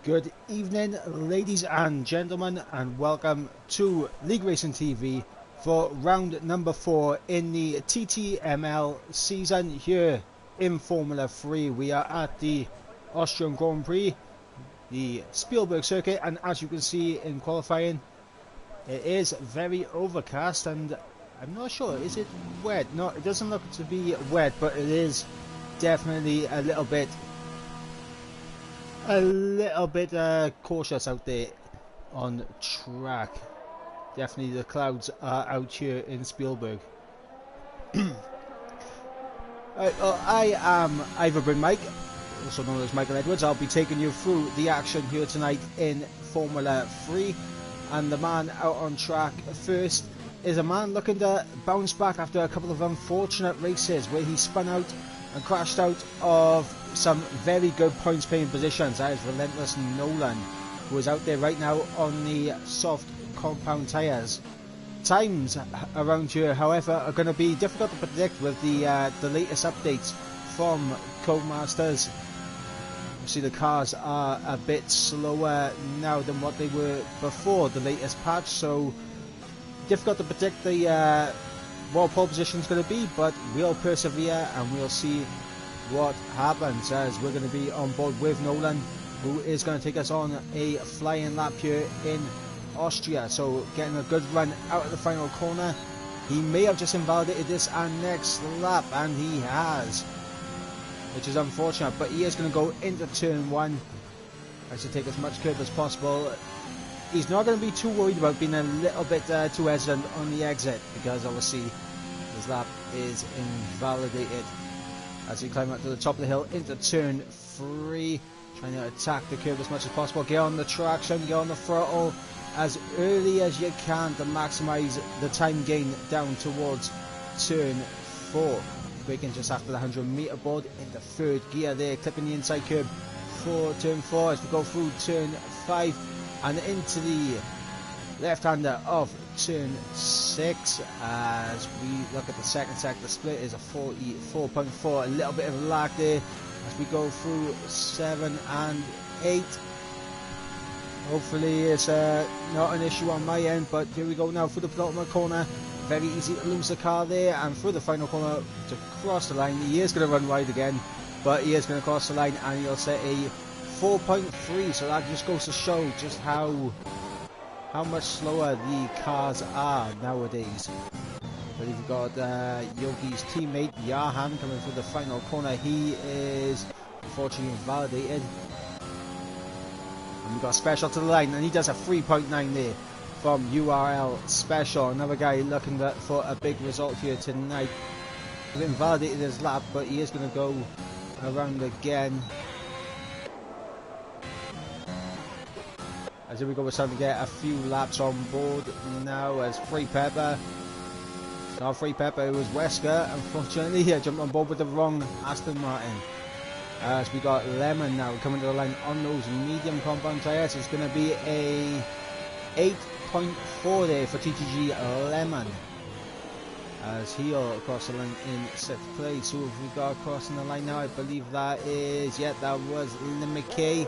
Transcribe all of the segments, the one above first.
Good evening, ladies and gentlemen, and welcome to League Racing TV for round number 4 in the TTML season here in Formula 3. We are at the Austrian Grand Prix, the Spielberg circuit, and as you can see in qualifying, it is very overcast, and I'm not sure, is it wet? No, it doesn't look to be wet, but it is definitely a little bit cautious out there on track. Definitely the clouds are out here in Spielberg. I am Iverbryn Mike, also known as Michael Edwards. I'll be taking you through the action here tonight in Formula 3, and the man out on track first is a man looking to bounce back after a couple of unfortunate races where he spun out and crashed out of some very good points paying positions. That is Relentless Nolan, who is out there right now on the soft compound tyres. Times around here, however, are going to be difficult to predict with the latest updates from Codemasters. See, the cars are a bit slower now than what they were before the latest patch, so difficult to predict the what pole position is going to be, but we'll persevere and we'll see what happens, as we're going to be on board with Nolan, who is going to take us on a flying lap here in Austria. So getting a good run out of the final corner. He may have just invalidated this and next lap, and he has, which is unfortunate, but he is going to go into turn 1. Has to take as much curb as possible. He's not going to be too worried about being a little bit too hesitant on the exit, because obviously his lap is invalidated. As we climb up to the top of the hill into turn 3, trying to attack the curb as much as possible. Get on the traction, get on the throttle as early as you can to maximise the time gain down towards turn 4. Braking just after the 100-metre board in the third gear there, clipping the inside curb for turn 4 as we go through turn 5 and into the left-hander of turn 6. As we look at the second sector, split is a 44.4, a little bit of lag there as we go through 7 and 8. Hopefully it's not an issue on my end, but here we go now through the penultimate corner. Very easy to lose the car there, and through the final corner to cross the line. He is going to run wide again, but he is going to cross the line and he'll set a 4.3, so that just goes to show just how much slower the cars are nowadays. But we've got Yogi's teammate Yahan coming through the final corner. He is unfortunately invalidated. And we've got Special to the line, and he does a 3.9 there from URL Special. Another guy looking for a big result here tonight. He's invalidated his lap, but he is going to go around again. As here we go, we're starting to get a few laps on board now as Free Pepper. Not Free Pepper, it was Wesker. Unfortunately, he jumped on board with the wrong Aston Martin. As we got Lemon now coming to the line on those medium compound tyres. It's going to be a 8.4 there for TTG Lemon, as he'll cross the line in 6th place. So if we got crossing the line now, I believe that is, yeah, that was Limike.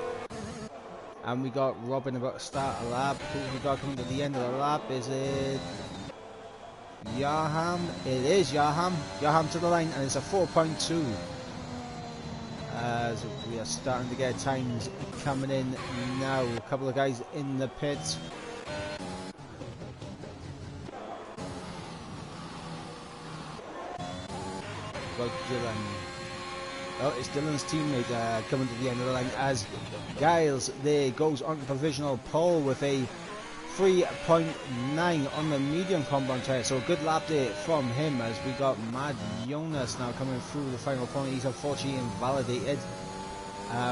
And we got Robin about to start a lap. Who we got coming to the end of the lap? Is it Yaham? It is Yaham. Yaham to the line, and it's a 4.2. As we are starting to get times coming in now. A couple of guys in the pits. Got Dylan. Oh, it's Dylan's teammate coming to the end of the line as Giles there goes on the provisional pole with a 3.9 on the medium compound tyre. So a good lap there from him, as we got Mad Jonas now coming through the final corner. He's unfortunately invalidated.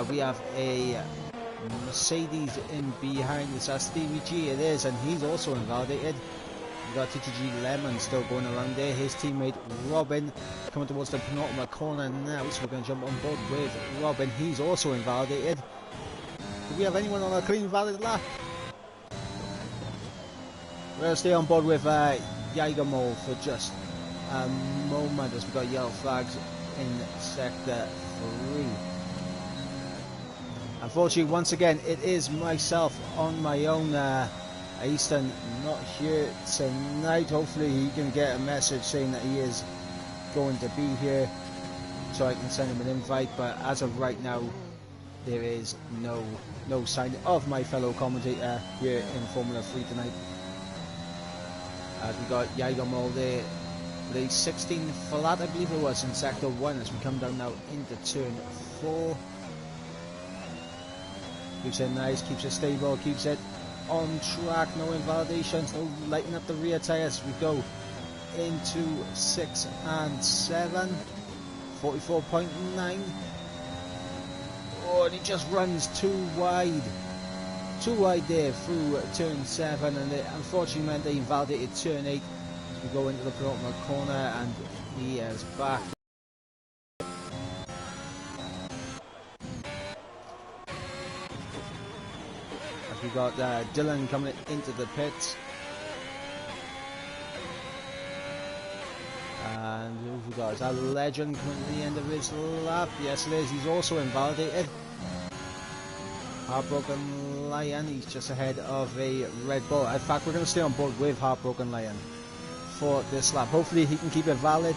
We have a Mercedes in behind us. Stevie G it is, and he's also invalidated. We got TTG Lemon still going around there. His teammate Robin coming towards the penultimate corner now, so we're going to jump on board with Robin. He's also invalidated. Do we have anyone on a clean valid lap? We'll stay on board with Jagermol for just a moment as we got yellow flags in sector 3. Unfortunately, once again, it is myself on my own. Easton not here tonight. Hopefully he can get a message saying that he is going to be here so I can send him an invite, but as of right now there is no sign of my fellow commentator here in Formula 3 tonight. As we got Jagermol there, the 16 flat I believe it was in sector 1 as we come down now into turn 4. Keeps it nice, keeps it stable, keeps it on track, no invalidations, no lighting up the rear tyres. We go into 6 and 7, 44.9. Oh, and he just runs too wide there through turn 7, and it unfortunately meant they invalidated turn 8 as we go into the penultimate corner, and he is back. We got Dylan coming into the pits, and who we got? Is that Legend coming to the end of his lap? Yes it is, he's also invalidated. Heartbroken Lion, he's just ahead of a Red Bull. In fact, we're going to stay on board with Heartbroken Lion for this lap. Hopefully he can keep it valid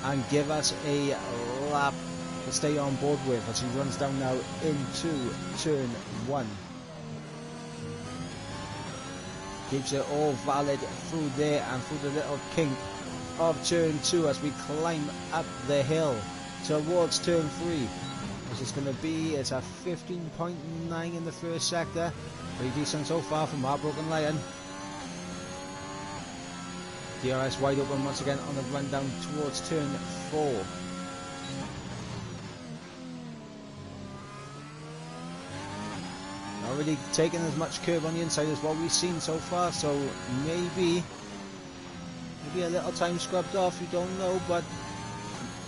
and give us a lap to stay on board with as he runs down now into turn 1. Keeps it all valid through there and through the little kink of turn 2 as we climb up the hill towards turn 3. This is going to be, it's a 15.9 in the first sector. Pretty decent so far from Heartbroken Lion. DRS wide open once again on the run down towards turn 4. Not really taking as much curve on the inside as what we've seen so far, so maybe a little time scrubbed off, you don't know, but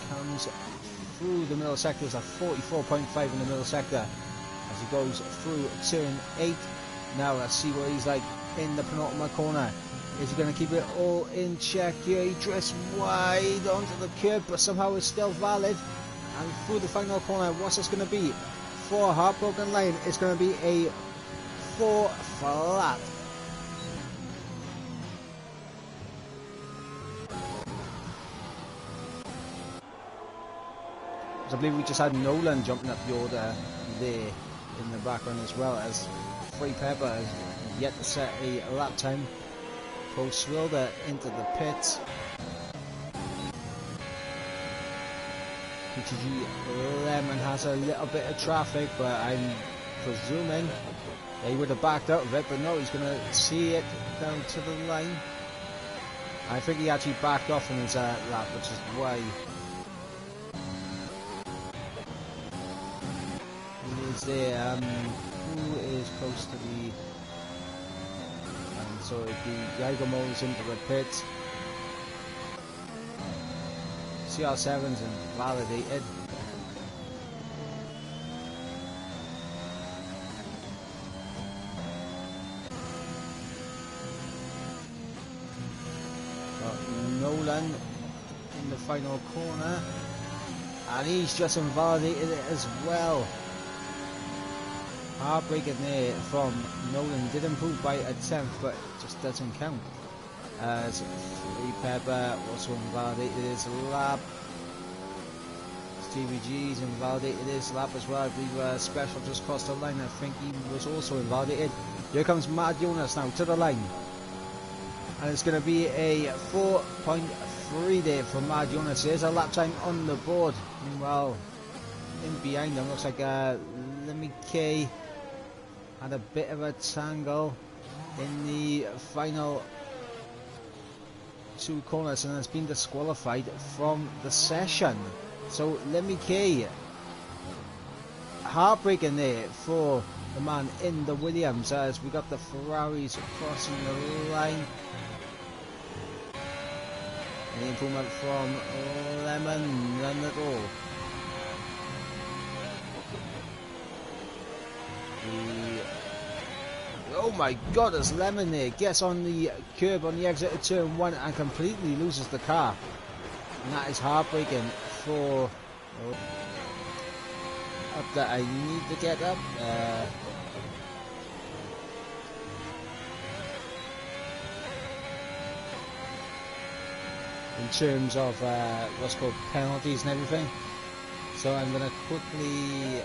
comes through the middle sector. It's a 44.5 in the middle sector as he goes through turn 8. Now let's see what he's like in the penultimate corner. Is he going to keep it all in check here? He drifts wide onto the curb, but somehow it's still valid. And through the final corner, what's this going to be? For Heartbroken Lion, it's going to be a 4 flat. So I believe we just had Nolan jumping up the order there in the background, as well as Free Pepper has yet to set a lap time. Post Swilder into the pits. TTG Lemon has a little bit of traffic, but I'm presuming he would have backed out of it, but no, he's going to see it down to the line. I think he actually backed off in his lap, which is why he is there. Who is close to the... And so it'd be Jagermo's into the pits. CR7's invalidated. Got Nolan in the final corner, and he's just invalidated it as well. Heartbreaking there from Nolan. Did improve by a 10th, but it just doesn't count. As Free Pepper also invalidated his lap. Stevie G's invalidated his lap as well. I believe Special just crossed the line. I think he was also invalidated. Here comes Mad Jonas now to the line. And it's going to be a 4.3 there for Mad Jonas. There's a lap time on the board. Meanwhile, in behind them looks like Lemmy K had a bit of a tangle in the final 2 corners and has been disqualified from the session. So Lemmy K, heartbreaking there for the man in the Williams as we got the Ferraris crossing the line. Any improvement from Lemon? None at all. Oh my god, it's Lemon there. Gets on the curb on the exit of turn 1 and completely loses the car. And that is heartbreaking for... up that I need to get up. In terms of what's called penalties and everything. So I'm going to quickly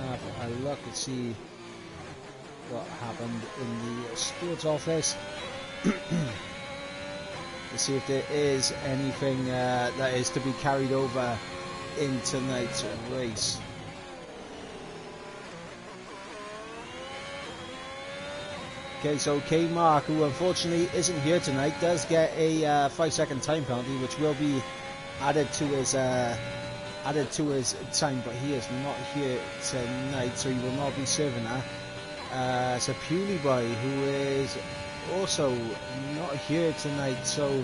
have a look and see what happened in the stewards office. To see if there is anything that is to be carried over in tonight's race. Okay, so K Mark, who unfortunately isn't here tonight, does get a 5-second time penalty, which will be added to his time, but he is not here tonight, so he will not be serving that. It's a Pewley boy who is also not here tonight, so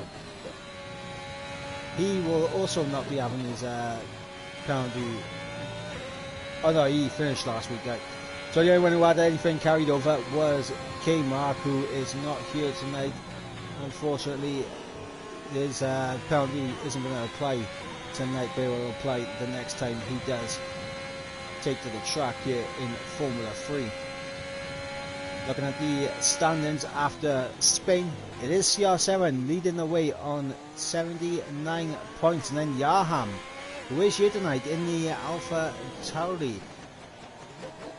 he will also not be having his penalty. Oh no, he finished last week, right? So the only one who had anything carried over was K Mark, who is not here tonight. Unfortunately, his penalty isn't going to apply tonight, but it will apply the next time he does take to the track here in Formula 3. Looking at the standings after Spain, it is CR7 leading the way on 79 points, and then Yaham, who is here tonight in the Alpha Tauri,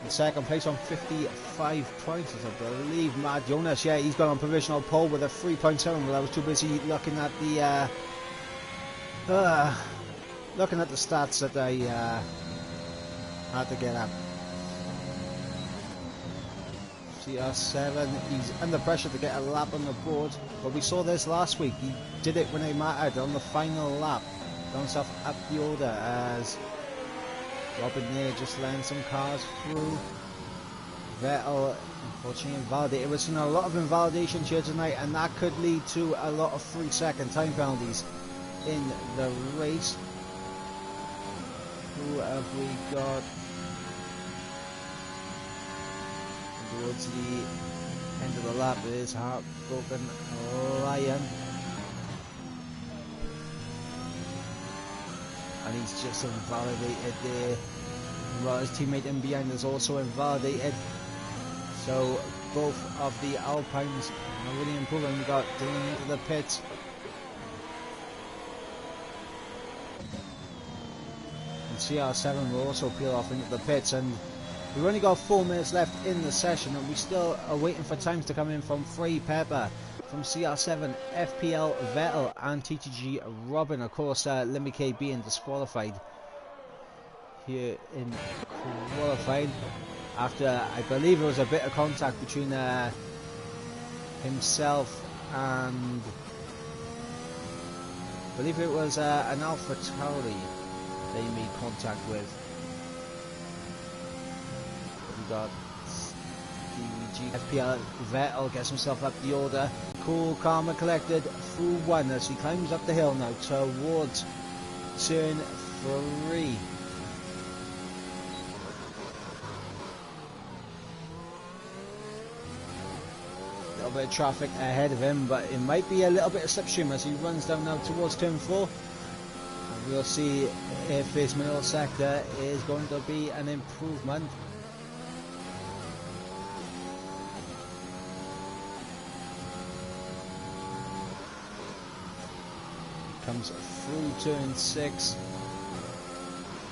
in second place on 55 points, I believe. Matt Jonas, yeah, he's got on provisional pole with a 3.7, but I was too busy looking at the stats that I had to get up. CR7, he's under pressure to get a lap on the board, but we saw this last week. He did it when it mattered on the final lap. Got himself up the order as Robin there just letting some cars through. Vettel unfortunately invalidated. We're seeing a lot of invalidations here tonight, and that could lead to a lot of 3-second time penalties in the race. Who have we got? Towards the end of the lap is Heartbroken Lion. And he's just invalidated there. Well, his teammate in behind is also invalidated. So both of the Alpines are really improving. We got Dylan into the pits. And CR7 will also peel off into the pits, and we've only got 4 minutes left in the session, and we still are waiting for times to come in from Frey Pepper, from CR7, FPL Vettel, and TTG Robin. Of course, Lemmy K being disqualified here in qualifying after, I believe, it was a bit of contact between himself and, I believe it was an Alpha Tauri they made contact with. We got FPL Vettel gets himself up the order. Cool, calm and collected through one as he climbs up the hill now towards turn 3. A little bit of traffic ahead of him, but it might be a little bit of slipstream as he runs down now towards turn 4. And we'll see if his middle sector is going to be an improvement. Comes through turn 6,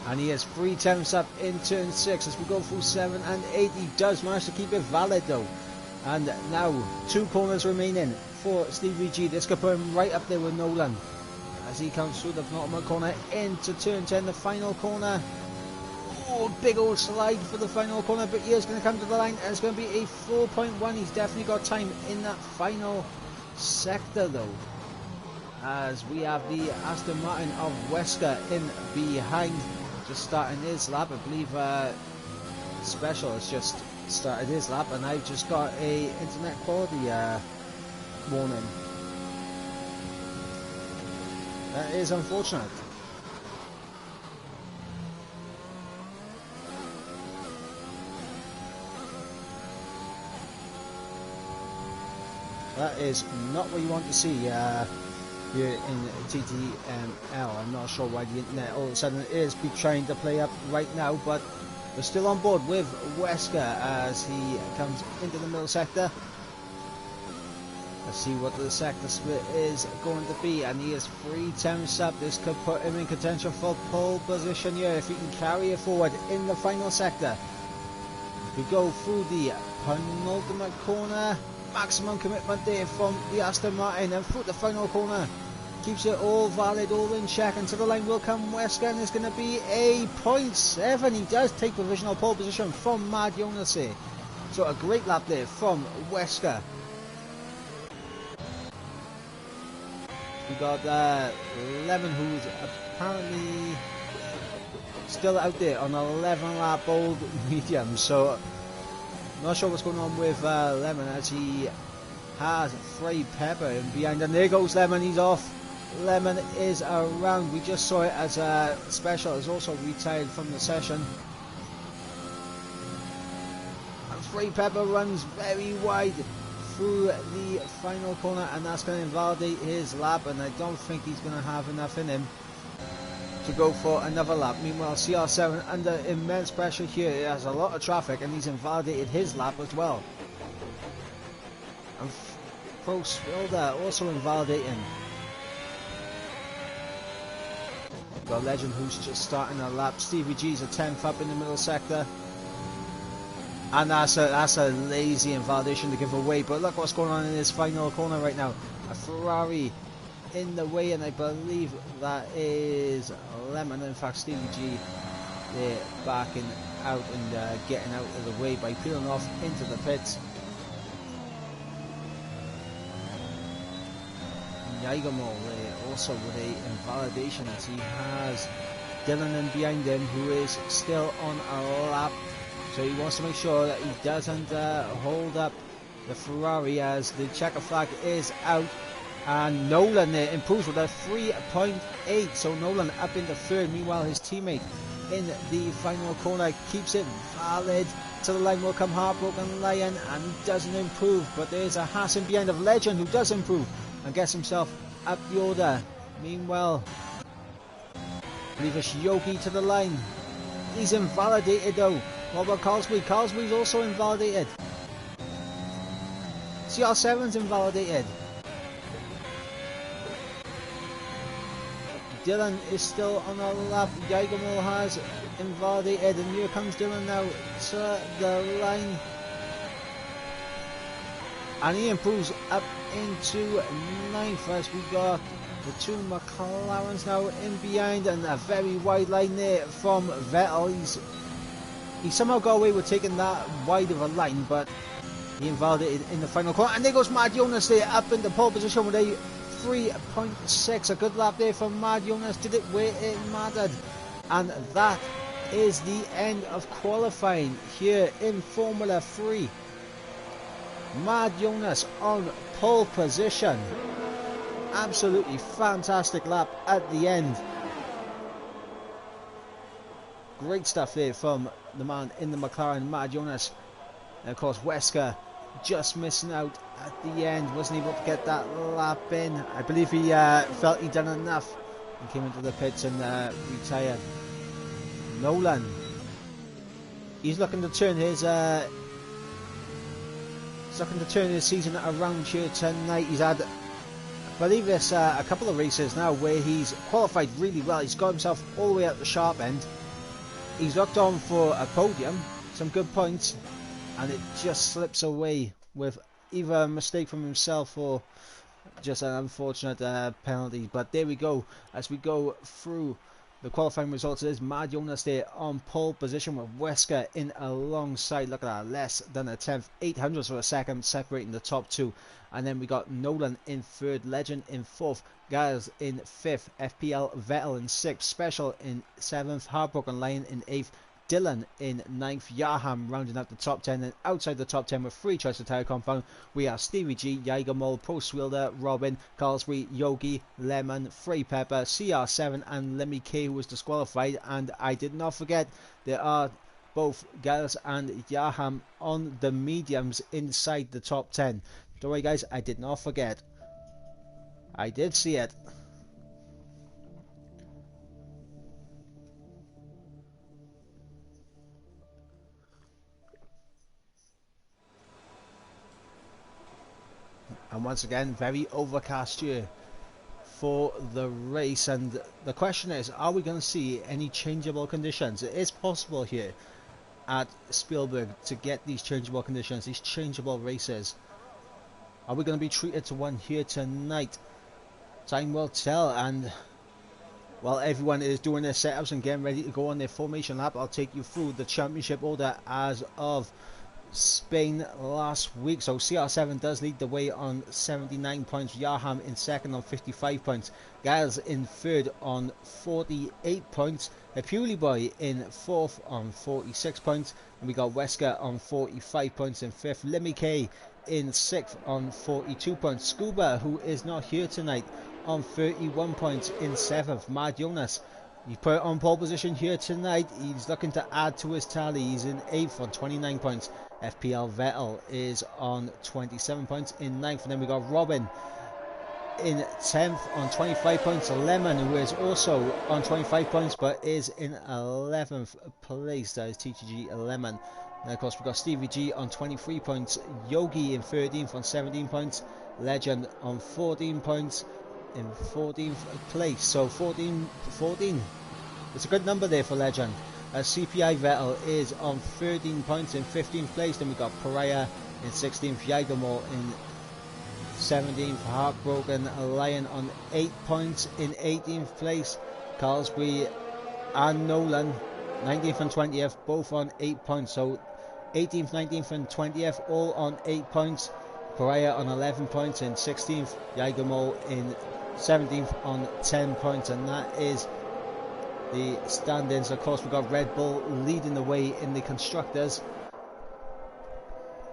and he has 3 tenths up in turn 6 as we go through 7 and 8. He does manage to keep it valid though, and now 2 corners remaining for Stevie G. This could put him right up there with Nolan as he comes through the penultimate corner into turn 10, the final corner. Oh, big old slide for the final corner, but he is going to come to the line, and it's going to be a 4.1. He's definitely got time in that final sector though, as we have the Aston Martin of Wesker in behind, just starting his lap. I believe Special has just started his lap, and I've just got a internet quality warning. That is unfortunate. That is not what you want to see here in TTML. I'm not sure why the internet all of a sudden is be trying to play up right now, but We're still on board with Wesker as he comes into the middle sector. Let's see what the sector split is going to be, and he is 3 tenths up. This could put him in contention for pole position here if he can carry it forward in the final sector. We go through the penultimate corner, maximum commitment there from the Aston Martin, and through the final corner. Keeps it all valid, all in check, and to the line will come Wesker, and there's going to be a 0.7. He does take provisional pole position from Mad Jonas here. So a great lap there from Wesker. We got Lemon, who's apparently still out there on 11 lap old medium. So not sure what's going on with Lemon, as he has Frey Pepper in behind, and there goes Lemon. He's off. Lemon is around. We just saw it as a special is also retired from the session. And Frey Pepper runs very wide through the final corner, and that's going to invalidate his lap, and I don't think he's going to have enough in him to go for another lap. Meanwhile, CR7 under immense pressure here. He has a lot of traffic, and he's invalidated his lap as well. And Pro Swilder also invalidating. Got Legend, who's just starting a lap. Stevie G's a 10th up in the middle sector. And that's a lazy invalidation to give away. But look what's going on in this final corner right now. A Ferrari in the way, and I believe that is Lemon. In fact, Stevie G, they're backing out and getting out of the way by peeling off into the pits. Jagermol also with a invalidation, as he has Dylan in behind him, who is still on a lap. So he wants to make sure that he doesn't hold up the Ferrari, as the checker flag is out. And Nolan improves with a 3.8. So Nolan up into third. Meanwhile, his teammate in the final corner keeps it valid. To the line will come Heartbroken Lion, and he doesn't improve. But there's a Haas in behind of Legend, who does improve and gets himself up the order. Meanwhile, Leavish Yogi to the line. He's invalidated though. What about Carlsby? Carlsby's also invalidated. CR7's invalidated. Dylan is still on a lap. Jagermol has invalidated, and here comes Dylan now to the line. And he improves up into 9th, as we got the two McLarens now in behind, and a very wide line there from Vettel. He somehow got away with taking that wide of a line, but he invalidated in the final corner. And there goes Mad Jonas there up in the pole position with a 3.6. A good lap there from Mad Jonas. Did it where it mattered. And that is the end of qualifying here in Formula 3. Mad Jonas on pole position. Absolutely fantastic lap at the end. Great stuff there from the man in the McLaren, Mad Jonas. And of course, Wesker just missing out at the end. Wasn't able to get that lap in. I believe he felt he'd done enough and came into the pits and retired. Nolan, he's looking to turn his season around here tonight. He's had, I believe it's a couple of races now where he's qualified really well. He's got himself all the way at the sharp end. He's locked on for a podium, some good points, and it just slips away with either a mistake from himself or just an unfortunate penalty. But there we go, as we go through the qualifying results. It is Mad Jonas there on pole position with Wesker in alongside. Look at that, less than a tenth, 800ths of a second separating the top two. And then we got Nolan in third, Legend in fourth, Gaz in fifth, FPL Vettel in sixth, Special in seventh, Heartbroken Lion in eighth, Dylan in ninth, Yaham rounding out the top 10, and outside the top 10 with free choice of tyre compound, we are Stevie G, Jagermol, Pro Swilder, Robin, Carlsbury, Yogi, Lemon, Frey Pepper, CR7, and Lemmy K, who was disqualified. And I did not forget, there are both Gaz and Yaham on the mediums inside the top 10. Don't worry guys, I did not forget. I did see it. And once again, very overcast here for the race, and the question is, are we going to see any changeable conditions? It is possible here at Spielberg to get these changeable conditions, these changeable races. Are we going to be treated to one here tonight? Time will tell. And while everyone is doing their setups and getting ready to go on their formation lap, I'll take you through the championship order as of Spain last week. So CR7 does lead the way on 79 points, Yaham in second on 55 points, Giles in third on 48 points, Purely Boy in fourth on 46 points, and we got Wesker on 45 points in fifth, Lemmy K in sixth on 42 points, Scuba, who is not here tonight, on 31 points in seventh, Mad Jonas, he put it on pole position here tonight. He's looking to add to his tally. He's in 8th on 29 points. FPL Vettel is on 27 points in 9th. And then we got Robin in 10th on 25 points. Lemon, who is also on 25 points but is in 11th place. That is TTG Lemon. And of course we got Stevie G on 23 points. Yogi in 13th on 17 points. Legend on 14 points. In 14th place, so 14, it's a good number there for Legend. CPI Vettel is on 13 points in 15th place. Then we got Pariah in 16th, Yagamore in 17th, Heartbroken Lion on 8 points in 18th place, Carlsby and Nolan 19th and 20th both on 8 points, so 18th, 19th and 20th all on 8 points. Pariah on 11 points in 16th, Yagamore in 17th on 10 points, and that is the stand-ins. Of course, we've got Red Bull leading the way in the constructors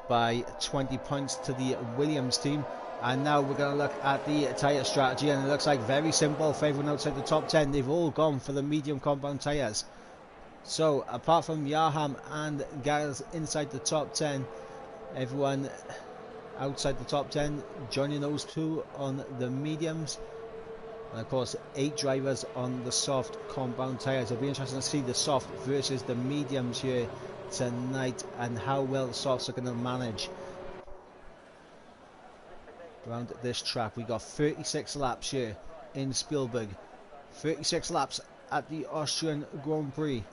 by 20 points to the Williams team. And now we're going to look at the tyre strategy, and it looks like very simple for everyone outside the top 10. They've all gone for the medium compound tyres. So apart from Yaham and Giles inside the top 10, everyone outside the top 10 joining those two on the mediums, and of course 8 drivers on the soft compound tyres. It'll be interesting to see the soft versus the mediums here tonight and how well the softs are going to manage around this track. We got 36 laps here in Spielberg, 36 laps at the Austrian Grand Prix.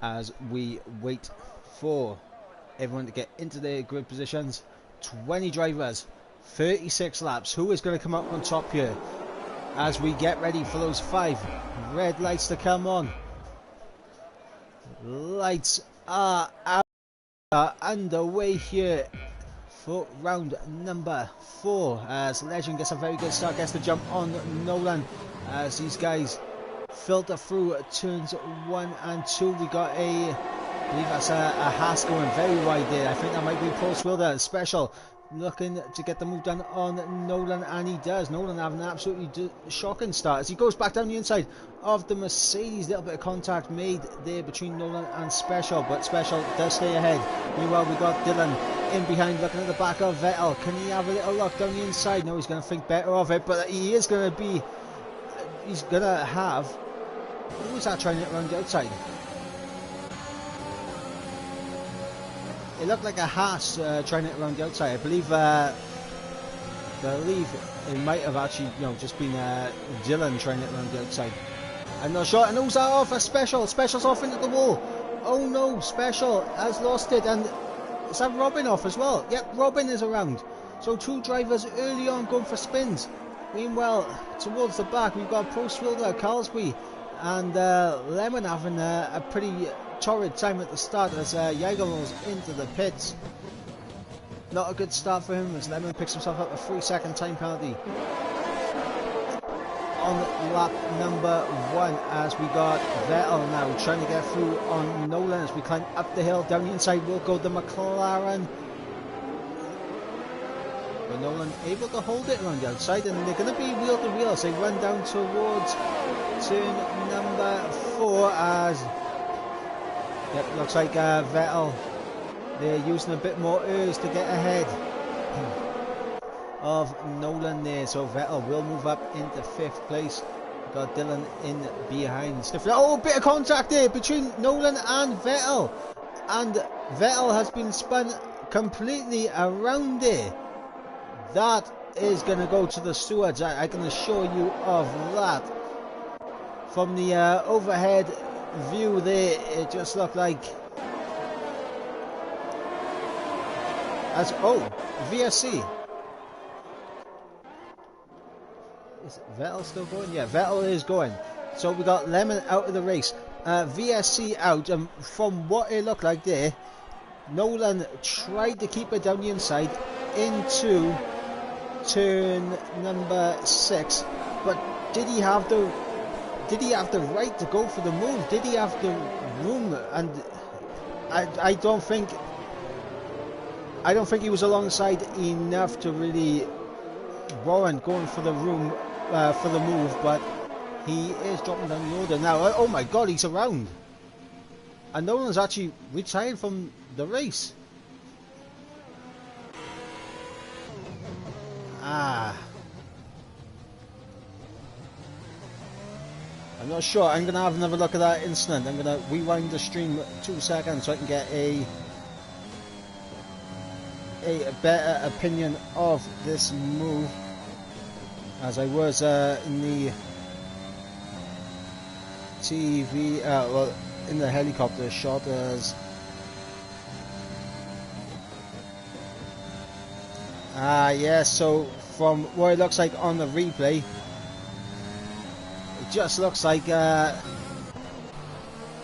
As we wait for everyone to get into their grid positions, 20 drivers, 36 laps. Who is going to come up on top here as we get ready for those 5 red lights to come on? Lights are underway here for round number 4 as Legend gets a very good start, gets the jump on Nolan as these guys filter through turns 1 and 2. We got I believe that's a Haas going very wide there. I think that might be Post Wilder Special looking to get the move done on Nolan, and he does. Nolan having an absolutely shocking start as he goes back down the inside of the Mercedes. Little bit of contact made there between Nolan and Special, but Special does stay ahead. Meanwhile we got Dylan in behind looking at the back of Vettel. Can he have a little look down the inside? No, he's going to think better of it, but he is going to be, he's going to have, who was that trying it around the outside? It looked like a Haas trying it around the outside. I believe it might have actually, just been Dylan trying it around the outside. I'm not sure. And who's that off? A Special. Special's off into the wall. Oh no, Special has lost it. And is that Robin off as well? Yep, Robin is around. So 2 drivers early on going for spins. Meanwhile, towards the back, we've got Post Wilder, Carlsby, and Lemon having a pretty torrid time at the start as Jaeger rolls into the pits. Not a good start for him as Lemon picks himself up a 3-second time penalty on lap number 1 as we got Vettel now trying to get through on Nolan as we climb up the hill. Down the inside will go the McLaren, but Nolan able to hold it around the outside, and they're going to be wheel to wheel as they run down towards turn number 4 as yep, looks like Vettel, they're using a bit more airs to get ahead of Nolan there, so Vettel will move up into 5th place Got Dylan in behind. Oh, bit of contact there between Nolan and Vettel. And Vettel has been spun completely around there. That is going to go to the stewards. I can assure you of that. From the overhead view there, it just looked like... VSC. Is Vettel still going? Yeah, Vettel is going. So we got Lemon out of the race. VSC out, and from what it looked like there, Nolan tried to keep it down the inside into turn number 6, but did he have the right to go for the move? Did he have the room? And I don't think he was alongside enough to really warrant going for the room for the move, but he is dropping down the order now. Oh my god, he's around. And Nolan's actually retired from the race. I'm not sure. I'm going to have another look at that incident. I'm going to rewind the stream 2 seconds so I can get a better opinion of this move, as I was in the TV, well, in the helicopter shot as yes, so from what it looks like on the replay, it just looks like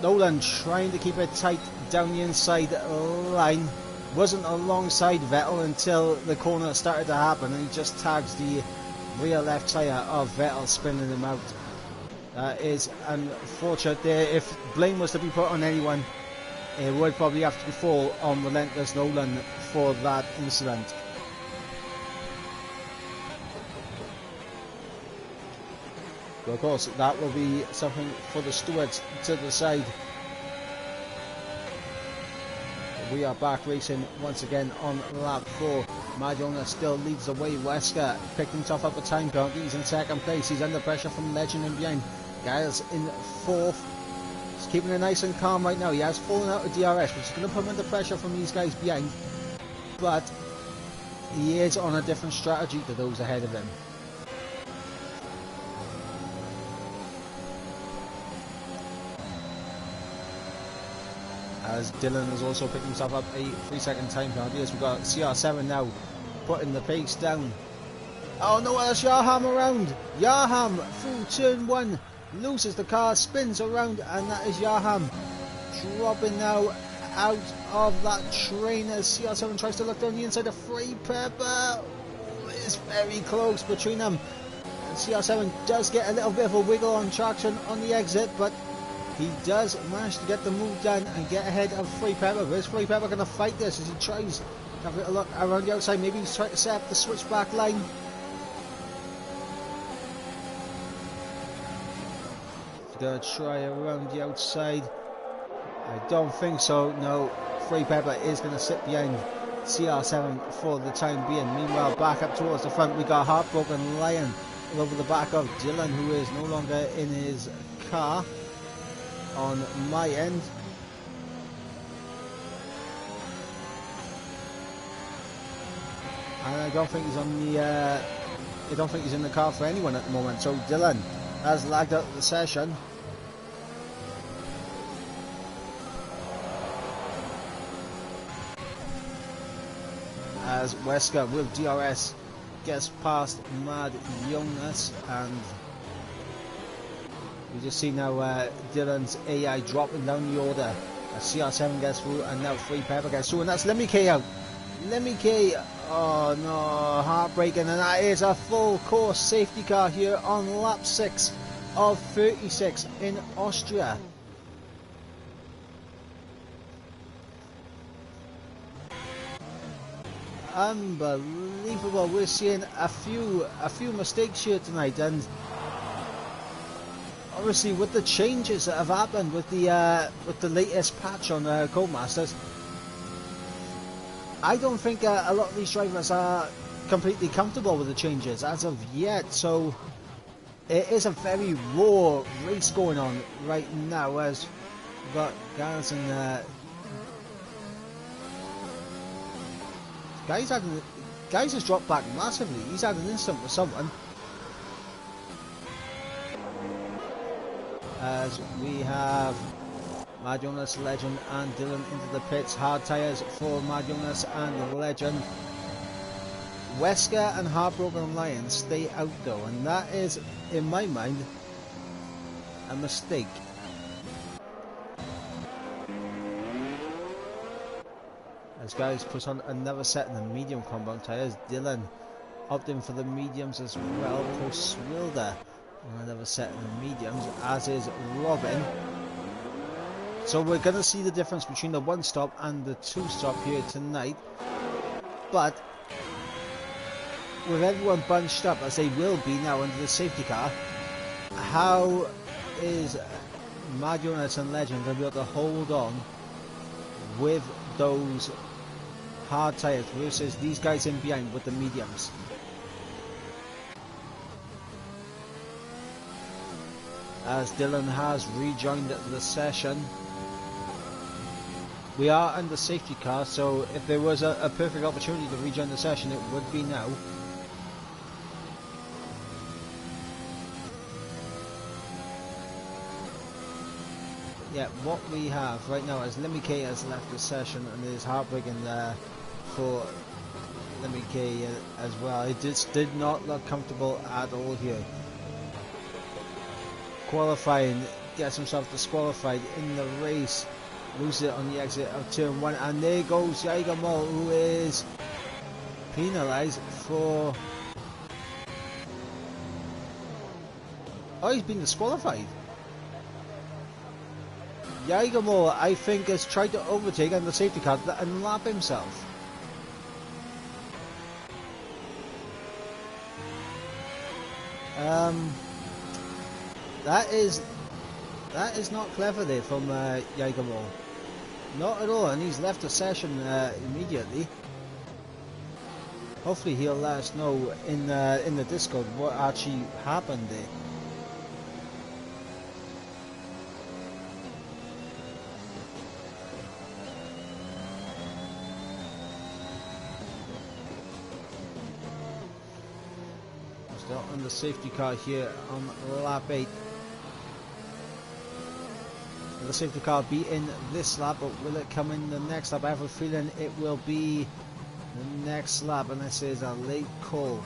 Nolan trying to keep it tight down the inside line, wasn't alongside Vettel until the corner started to happen, and he just tags the rear left tyre of Vettel, spinning him out. That is unfortunate there. If blame was to be put on anyone, it would probably have to fall on Relentless Nolan for that incident. But of course, that will be something for the stewards to decide. We are back racing once again on lap 4. Mariona still leads the way. Wesker picked himself up a time penalty. He's in second place. He's under pressure from Legend in behind. Giles in 4th. He's keeping it nice and calm right now. He has fallen out of DRS, which is going to put him under pressure from these guys behind. But he is on a different strategy to those ahead of him. As Dylan has also picked himself up a 3-second time penalty, as we've got CR7 now putting the pace down. Oh no, there's Yaham around. Yaham through turn 1, loses the car, spins around, and that is Yaham dropping now out of that train as CR7 tries to look down the inside of Free Pepper. Oh, it's very close between them. And CR7 does get a little bit of a wiggle on traction on the exit, but he does manage to get the move done and get ahead of Free Pepper. But is Free Pepper going to fight this as he tries to have a look around the outside? Maybe he's trying to set up the switchback line. He's going to try around the outside. I don't think so. No, Free Pepper is going to sit behind CR7 for the time being. Meanwhile, back up towards the front, we got Heartbroken Lion all over the back of Dylan, who is no longer in his car. On my end, and I don't think he's on the I don't think he's in the car for anyone at the moment. So Dylan has lagged out of the session. As Wesker with DRS gets past Mad Youngness, and we just see now Dylan's AI dropping down the order. CR7 gets through, and now Free Pepper gets through, and that's Lemmy K out. Lemmy K, oh no, heartbreaking, and that is a full course safety car here on lap 6 of 36 in Austria. Unbelievable. We're seeing a few mistakes here tonight, and obviously with the changes that have happened with the latest patch on Codemasters, I don't think a lot of these drivers are completely comfortable with the changes as of yet. So it is a very raw race going on right now, as we've got guys and guys has dropped back massively. He's had an instant with someone. As we have Mad Jonas, Legend and Dylan into the pits. Hard tyres for Mad Jonas and Legend. Wesker and Heartbroken Lion stay out though, and that is, in my mind, a mistake. As guys puts on another set in the medium compound tyres. Dylan opting for the mediums as well. Post Swilder on another set in the mediums, as is Robin. So we're going to see the difference between the 1 stop and the 2 stop here tonight. But with everyone bunched up, as they will be now under the safety car, how is Mad Jonas and Legend going to be able to hold on with those hard tyres versus these guys in behind with the mediums? As Dylan has rejoined the session. We are under safety car, so if there was a perfect opportunity to rejoin the session, it would be now. Yeah, what we have right now is Lemmy K has left the session, and it is heartbreaking for Lemmy K as well. It just did not look comfortable at all here. Qualifying, gets himself disqualified in the race, loses it on the exit of turn 1, and there goes Jaeger Mol, who is penalised for... Oh, he's been disqualified. Jaeger Mol, I think, has tried to overtake on the safety car and lap himself. That is not clever there from Jaeger Mol. Not at all, and he's left the session immediately. Hopefully he'll let us know in the Discord what actually happened there. Still on the safety car here on lap 8. Will the safety car be in this lap, but will it come in the next lap? I have a feeling it will be the next lap, and this is a late call.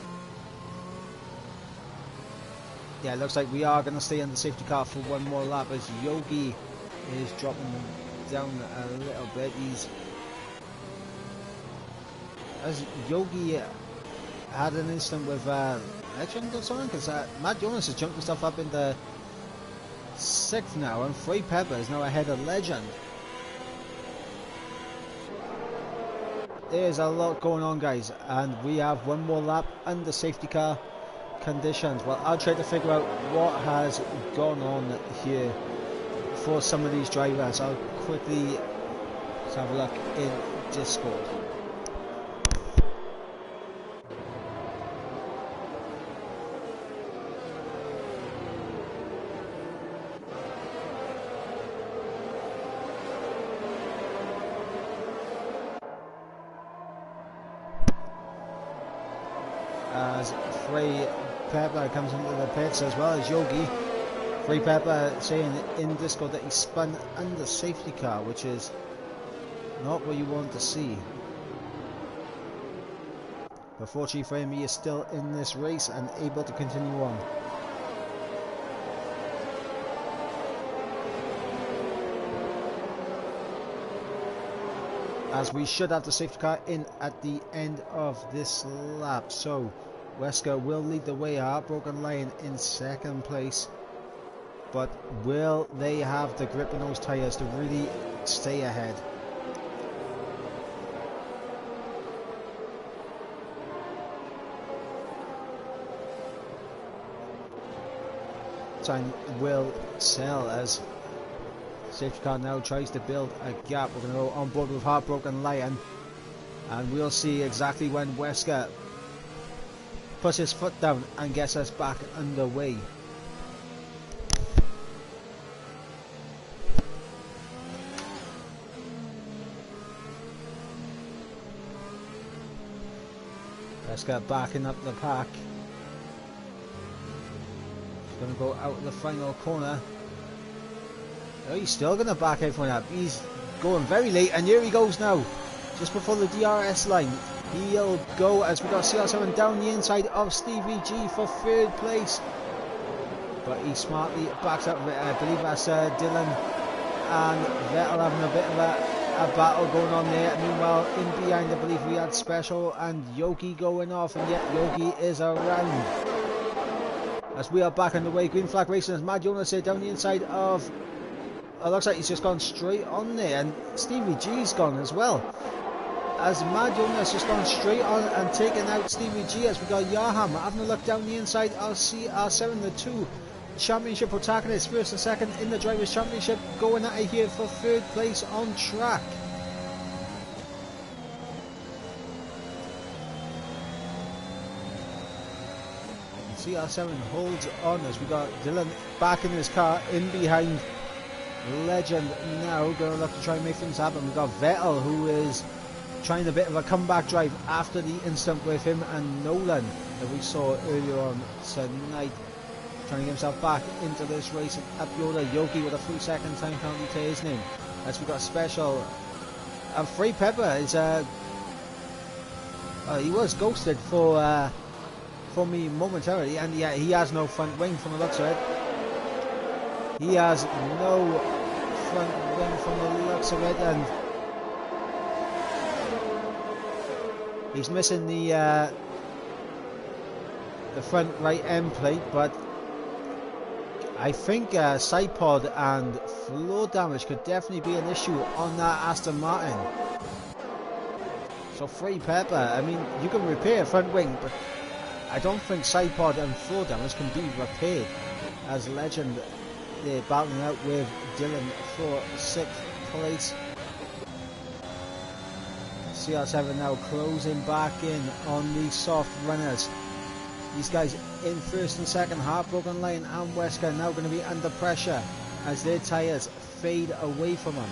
Yeah, it looks like we are going to stay in the safety car for one more lap, as Yogi is dropping down a little bit. As Yogi had an incident with Legend or something, because Matt Jonas has jumped himself up into 6th now, and Frey Pepper is now ahead of Legend. There's a lot going on, guys, and we have one more lap under safety car conditions. Well, I'll try to figure out what has gone on here for some of these drivers. I'll quickly have a look in Discord. As Frey Pepper comes into the pits, as well as Yogi. Frey Pepper saying in Discord that he spun under safety car, which is not what you want to see. But fortunately for him, he is still in this race and able to continue on. As we should have the safety car in at the end of this lap. So Wesker will lead the way, Heartbroken Lion in 2nd place. But will they have the grip in those tyres to really stay ahead? Time will sell as safety car now tries to build a gap. We're going to go on board with Heartbroken Lion, and we'll see exactly when Wesker puts his foot down and gets us back underway. Let's get backing up the pack. He's going to go out of the final corner. Oh, he's still going to back everyone up. He's going very late, and here he goes now. Just before the DRS line. He'll go as we got CR7 down the inside of Stevie G for third place. But he smartly backs up. I believe that's Dylan and Vettel having a bit of a battle going on there. Meanwhile, in behind, I believe we had Special and Yogi going off, and yet Yogi is around. As we are back on the way, green flag racing as Mad Jonas here down the inside of. It looks like he's just gone straight on there, and Stevie G's gone as well. As Mad Jonas just gone straight on and taking out Stevie G, as we got Yaham having a look down the inside of CR7, the two championship protagonists, first and second in the Drivers' Championship, going at it here for third place on track. CR7 holds on as we got Dylan back in his car, in behind Legend now, going to look to try and make things happen. We've got Vettel, who is trying a bit of a comeback drive after the incident with him and Nolan that we saw earlier on tonight, trying to get himself back into this race at Yoda. Yogi with a 3-second time penalty to his name. As we got Special and Free Pepper is he was ghosted for me momentarily, and yeah, he has no front wing from the looks of it. He has no front wing from the looks of it, and he's missing the front right end plate, but I think side pod and floor damage could definitely be an issue on that Aston Martin. So Free Pepper, I mean, you can repair a front wing, but I don't think side pod and floor damage can be repaired. As Legend, they're battling out with Dylan for 6th place. CR7 now closing back in on the soft runners. These guys in first and second, Heartbroken Lion and Wesker now going to be under pressure as their tyres fade away from them.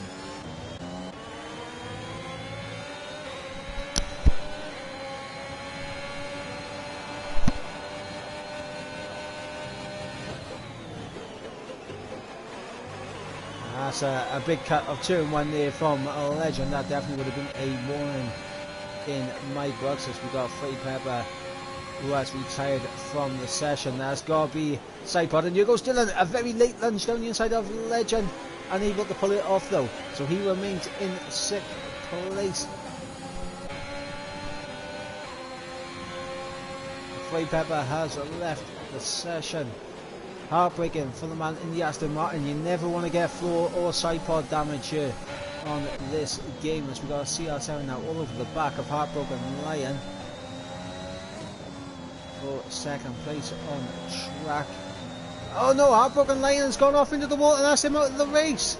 That's a big cut of turn one there from Legend. That definitely would have been a warning in my books, as we got Free Pepper, who has retired from the session. That's got to be side pod, and here goes Dylan. A very late lunge down the inside of Legend, unable to pull it off though, so he remains in 6th place. Free Pepper has left the session. Heartbreaking for the man in the Aston Martin. You never want to get floor or side pod damage here on this game, as we got CR7 now all over the back of Heartbroken Lion for 2nd place on track. Oh no, Heartbroken Lion's gone off into the wall, and that's him out of the race.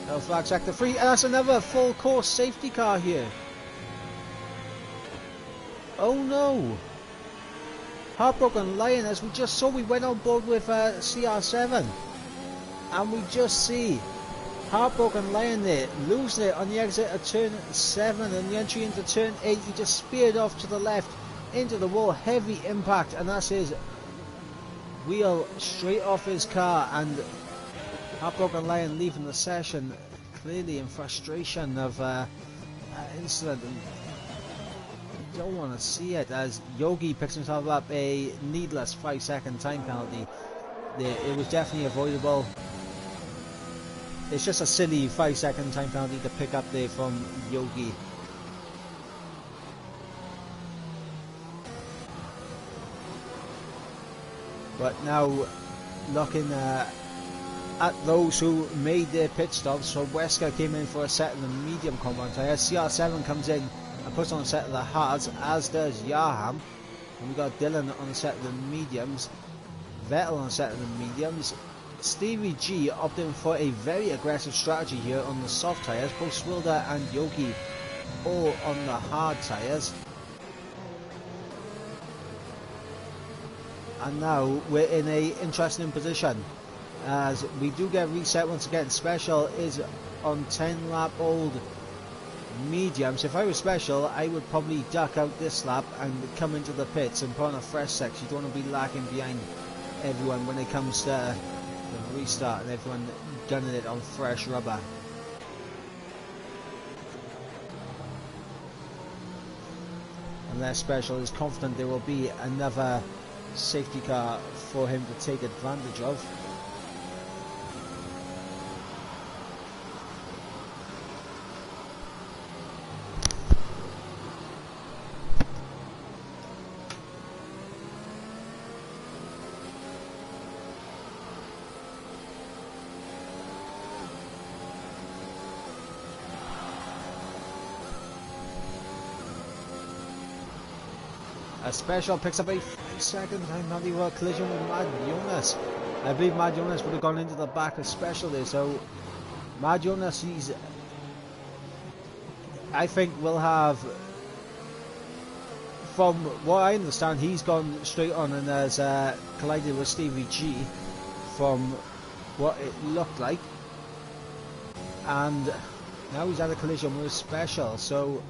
No flag sector 3, and that's another full course safety car here. Oh no. Heartbroken Lion, as we just saw, we went on board with CR7, and we just see Heartbroken Lion there losing it on the exit of turn 7, and the entry into turn 8, he just speared off to the left into the wall, heavy impact, and that's his wheel straight off his car, and Heartbroken Lion leaving the session clearly in frustration of that incident. Don't want to see it, as Yogi picks himself up a needless 5-second time penalty. It was definitely avoidable. It's just a silly 5-second time penalty to pick up there from Yogi. But now looking at those who made their pit stops. So Wesker came in for a set of the medium compound tyres. CR7 comes in and puts on a set of the hards, as does Yaham. And we got Dylan on a set of the mediums, Vettel on a set of the mediums. Stevie G opting for a very aggressive strategy here on the soft tyres. Both Swilder and Yogi all on the hard tyres. And now we're in a interesting position, as we do get reset once again. Special is on 10 lap old mediums. If I was special, I would probably duck out this lap and come into the pits and put on a fresh section. You don't want to be lacking behind everyone when it comes to the restart and everyone gunning it on fresh rubber. Unless special is confident there will be another safety car for him to take advantage of. A special picks up a second time penalty for a collision with Mad Jonas. I believe Mad Jonas would have gone into the back of special there, so Mad Jonas, I think will have, from what I understand, he's gone straight on and has collided with Stevie G from what it looked like, and now he's had a collision with special, so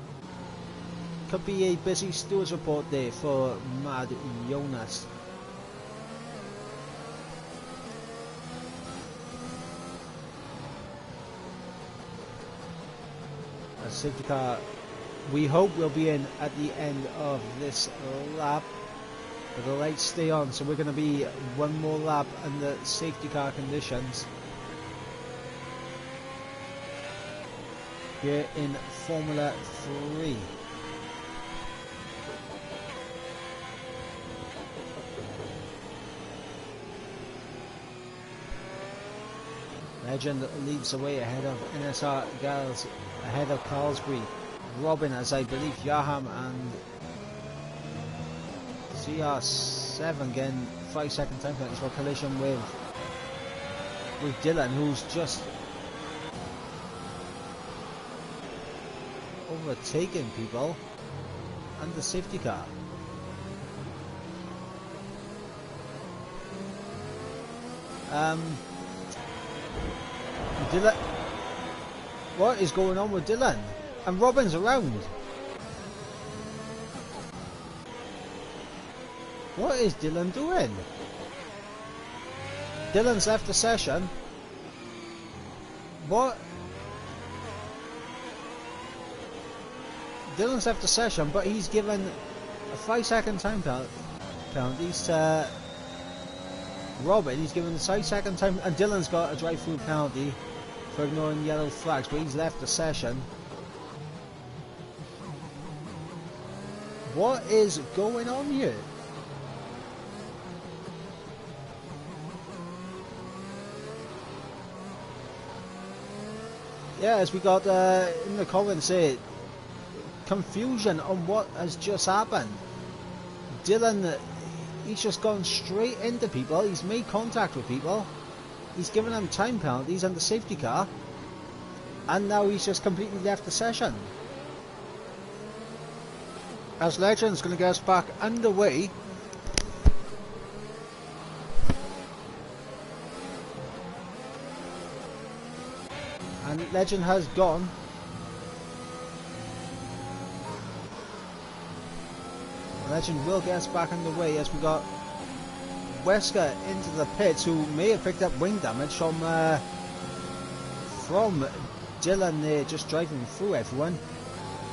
could be a busy stewards report there for Mad Jonas. A safety car we hope will be in at the end of this lap, but the lights stay on, so we're going to be one more lap under safety car conditions here in Formula 3. Legend leads the way ahead of NSR Gals, ahead of Carlsbury, Robin, as I believe Yaham and CR7 getting 5-second time penalties for collision with Dylan, who's just overtaking people and the safety car. Dylan, what is going on with Dylan? And Robin's around. What is Dylan doing? Dylan's left the session. What? Dylan's left the session, but he's given a 5-second time penalty to Robin. He's given a 5-second time, and Dylan's got a drive-through penalty for ignoring yellow flags, but he's left the session. What is going on here? Yeah, as we got in the comments here, confusion on what has just happened. Dylan, he's just gone straight into people, he's made contact with people, he's given them time penalties and the safety car, and now he's just completely left the session. As Legend's going to get us back underway. And Legend has gone. Legend will get us back underway as we got Wesker into the pits, who may have picked up wing damage from Dylan there, just driving through everyone.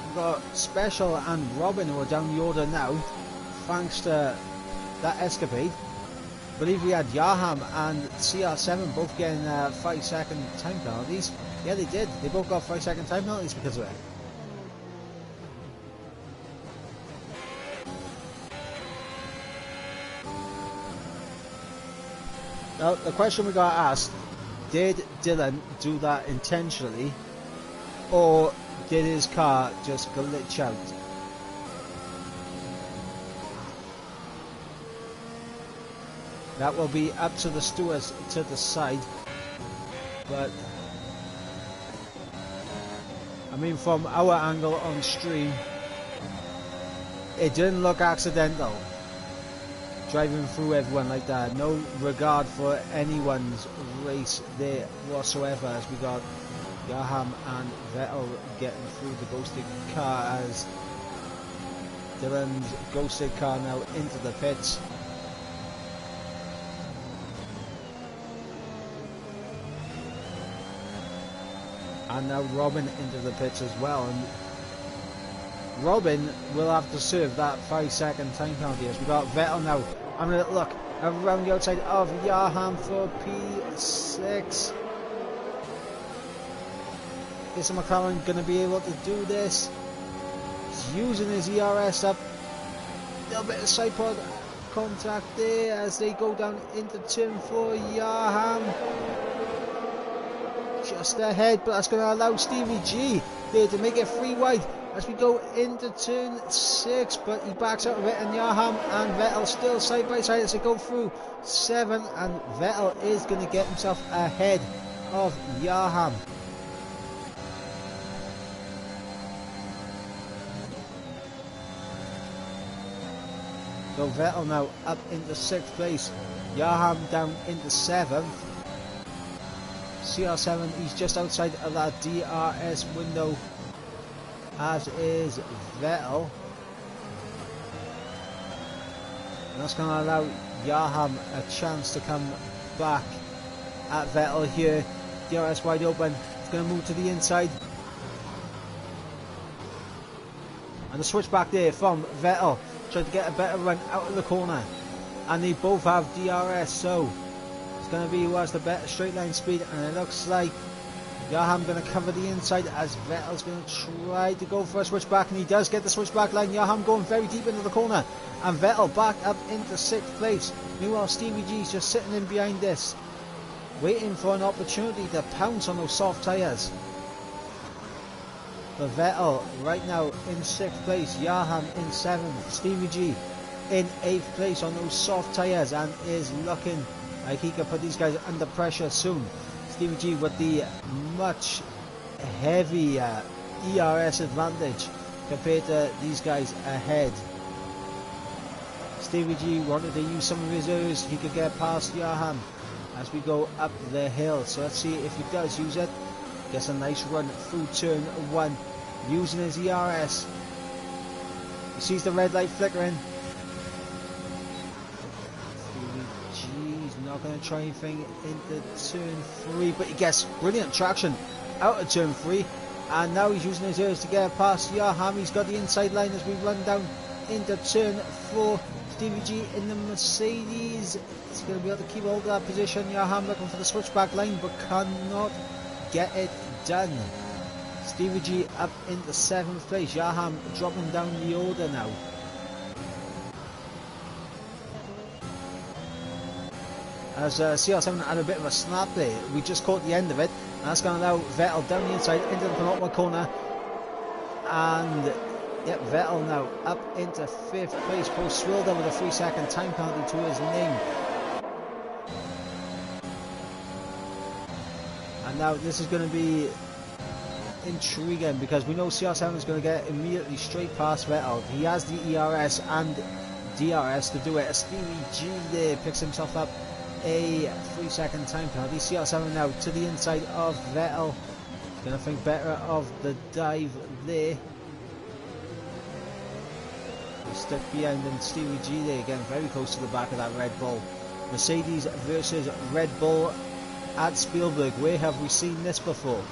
We've got Special and Robin who are down the order now, thanks to that escapade. I believe we had Yaham and CR7 both getting 5-second time penalties. Yeah, they did. They both got 5-second time penalties because of it. Now, the question we got asked, did Dylan do that intentionally, or did his car just glitch out? That will be up to the stewards to decide, but I mean, from our angle on stream, it didn't look accidental. Driving through everyone like that, no regard for anyone's race there whatsoever, as we got Yaham and Vettel getting through the ghosted car as Dylan's ghosted car now into the pits. And now Robin into the pits as well, and Robin will have to serve that 5-second time penalty as we got Vettel now having a little look around the outside of Yaham for P6. Is McLaren going to be able to do this? He's using his ERS up. A little bit of side pod contact there as they go down into turn 4. Yaham just ahead, but that's going to allow Stevie G there to make it 3 wide as we go into turn 6, but he backs out of it, and Yaham and Vettel still side by side as they go through 7, and Vettel is going to get himself ahead of Yaham. So Vettel now up into 6th place, Yaham down into 7th. CR7, he's just outside of that DRS window, as is Vettel. And that's going to allow Yaham a chance to come back at Vettel here. DRS wide open, it's going to move to the inside. And the switch back there from Vettel, trying to get a better run out of the corner. And they both have DRS, so it's going to be who has the better straight line speed, and it looks like Yaham going to cover the inside as Vettel's going to try to go for a switch back, and he does get the switch back line. Yaham going very deep into the corner, and Vettel back up into 6th place. Meanwhile, Stevie G's just sitting in behind this, waiting for an opportunity to pounce on those soft tyres. For Vettel right now in 6th place, Yaham in 7th, Stevie G in 8th place on those soft tyres, and is looking like he can put these guys under pressure soon. Stevie G with the much heavier ERS advantage compared to these guys ahead. Stevie G wanted to use some of his reserves, he could get past Yaham as we go up the hill. So let's see if he does use it. Gets a nice run through turn 1 using his ERS. He sees the red light flickering. Not going to try anything into turn 3, but he gets brilliant traction out of turn 3, and now he's using his ears to get past Yaham. He's got the inside line as we run down into turn 4. Stevie G in the Mercedes is going to be able to keep hold of that position. Yaham looking for the switchback line but cannot get it done. Stevie G up into 7th place. Yaham dropping down the order now. As CR7 had a bit of a snap there, we just caught the end of it, and that's going to allow Vettel down the inside into the penultimate corner, and yep, Vettel now up into 5th place. Paul Swilder with a 3-second time penalty to his name. And now this is going to be intriguing because we know CR7 is going to get immediately straight past Vettel. He has the ERS and DRS to do it. Stevie G there picks himself up a 3-second time penalty. CR7 now to the inside of Vettel. Gonna think better of the dive there. He's stuck behind him. Stevie G there again, very close to the back of that Red Bull. Mercedes versus Red Bull at Spielberg. Where have we seen this before?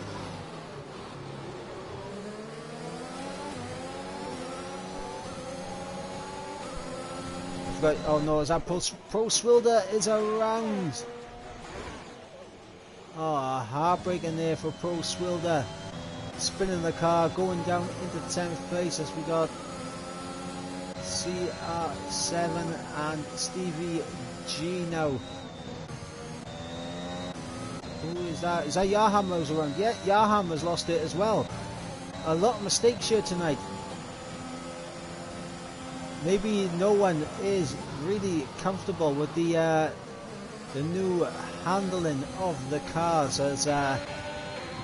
But, oh no, is that Pro Swilder is around. Oh, heartbreaking there for Pro Swilder. Spinning the car, going down into 10th place as we got CR7 and Stevie G now. Who is that? Is that Yaham that was around? Yeah, Yaham has lost it as well. A lot of mistakes here tonight. Maybe no one is really comfortable with the new handling of the cars as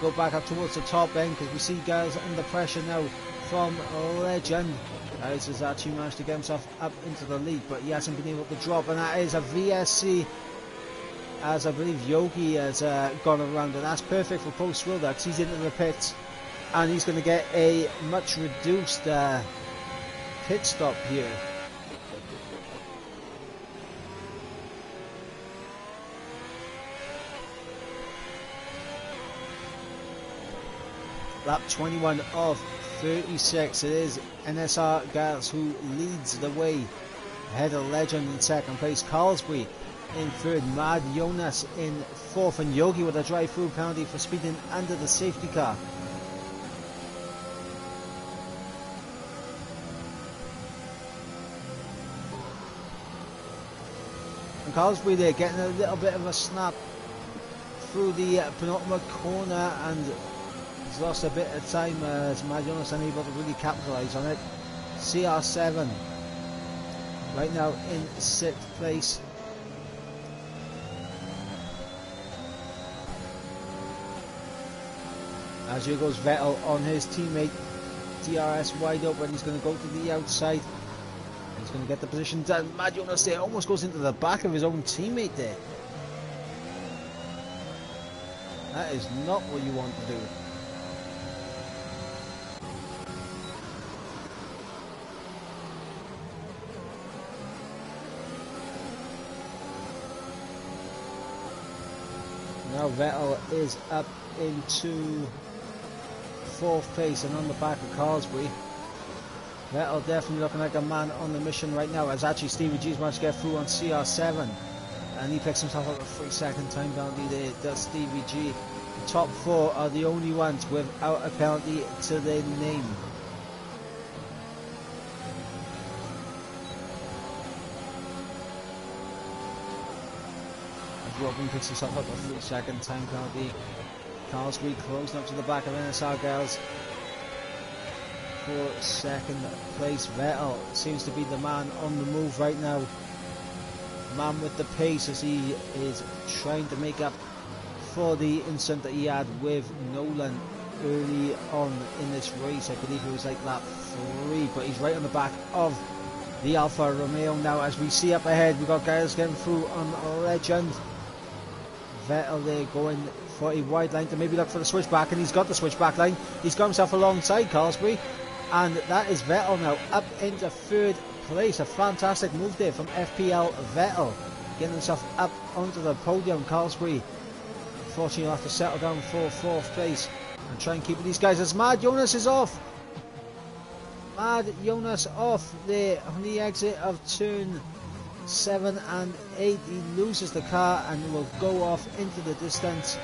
go back up towards the top end, because we see guys under pressure now from Legend. Guys has actually managed to get himself up into the lead, but he hasn't been able to drop, and that is a VSC as I believe Yogi has gone around, and that's perfect for Post Wilder because he's into the pits and he's going to get a much reduced pit stop here. Lap 21 of 36. It is NSR Gals who leads the way ahead of Legend in second place, Carlsbury in third, Mad Jonas in fourth, and Yogi with a drive-through penalty for speeding under the safety car. And Carlsbury there getting a little bit of a snap through the penultimate corner, and he's lost a bit of time as Mad Jonas unable to really capitalise on it. CR7 right now in 6th place. As here goes Vettel on his teammate. DRS wide open, he's going to go to the outside. He's going to get the position done. Mad Jonas there almost goes into the back of his own teammate there. That is not what you want to do. Now Vettel is up into 4th place and on the back of Carlsbury. Vettel definitely looking like a man on the mission right now, as actually Stevie G's managed to get through on CR7 and he picks himself up a 3-second time penalty there, does Stevie G. The top 4 are the only ones without a penalty to their name. Robin picks himself up a 3-second time penalty. Carlsbury closing up to the back of NSR Girls for 2nd place. Vettel seems to be the man on the move right now. Man with the pace as he is trying to make up for the incident that he had with Nolan early on in this race. I believe it was like lap 3, but he's right on the back of the Alfa Romeo now. As we see up ahead, we've got guys getting through on Legend. Vettel there going for a wide line to maybe look for the switchback, and he's got the switchback line. He's got himself alongside Carlsbury, and that is Vettel now up into 3rd place. A fantastic move there from FPL Vettel, getting himself up onto the podium. Carlsbury unfortunately will have to settle down for 4th place and try and keep these guys as Mad Jonas is off. Mad Jonas off there on the exit of turn 7 and 8. He loses the car and will go off into the distance.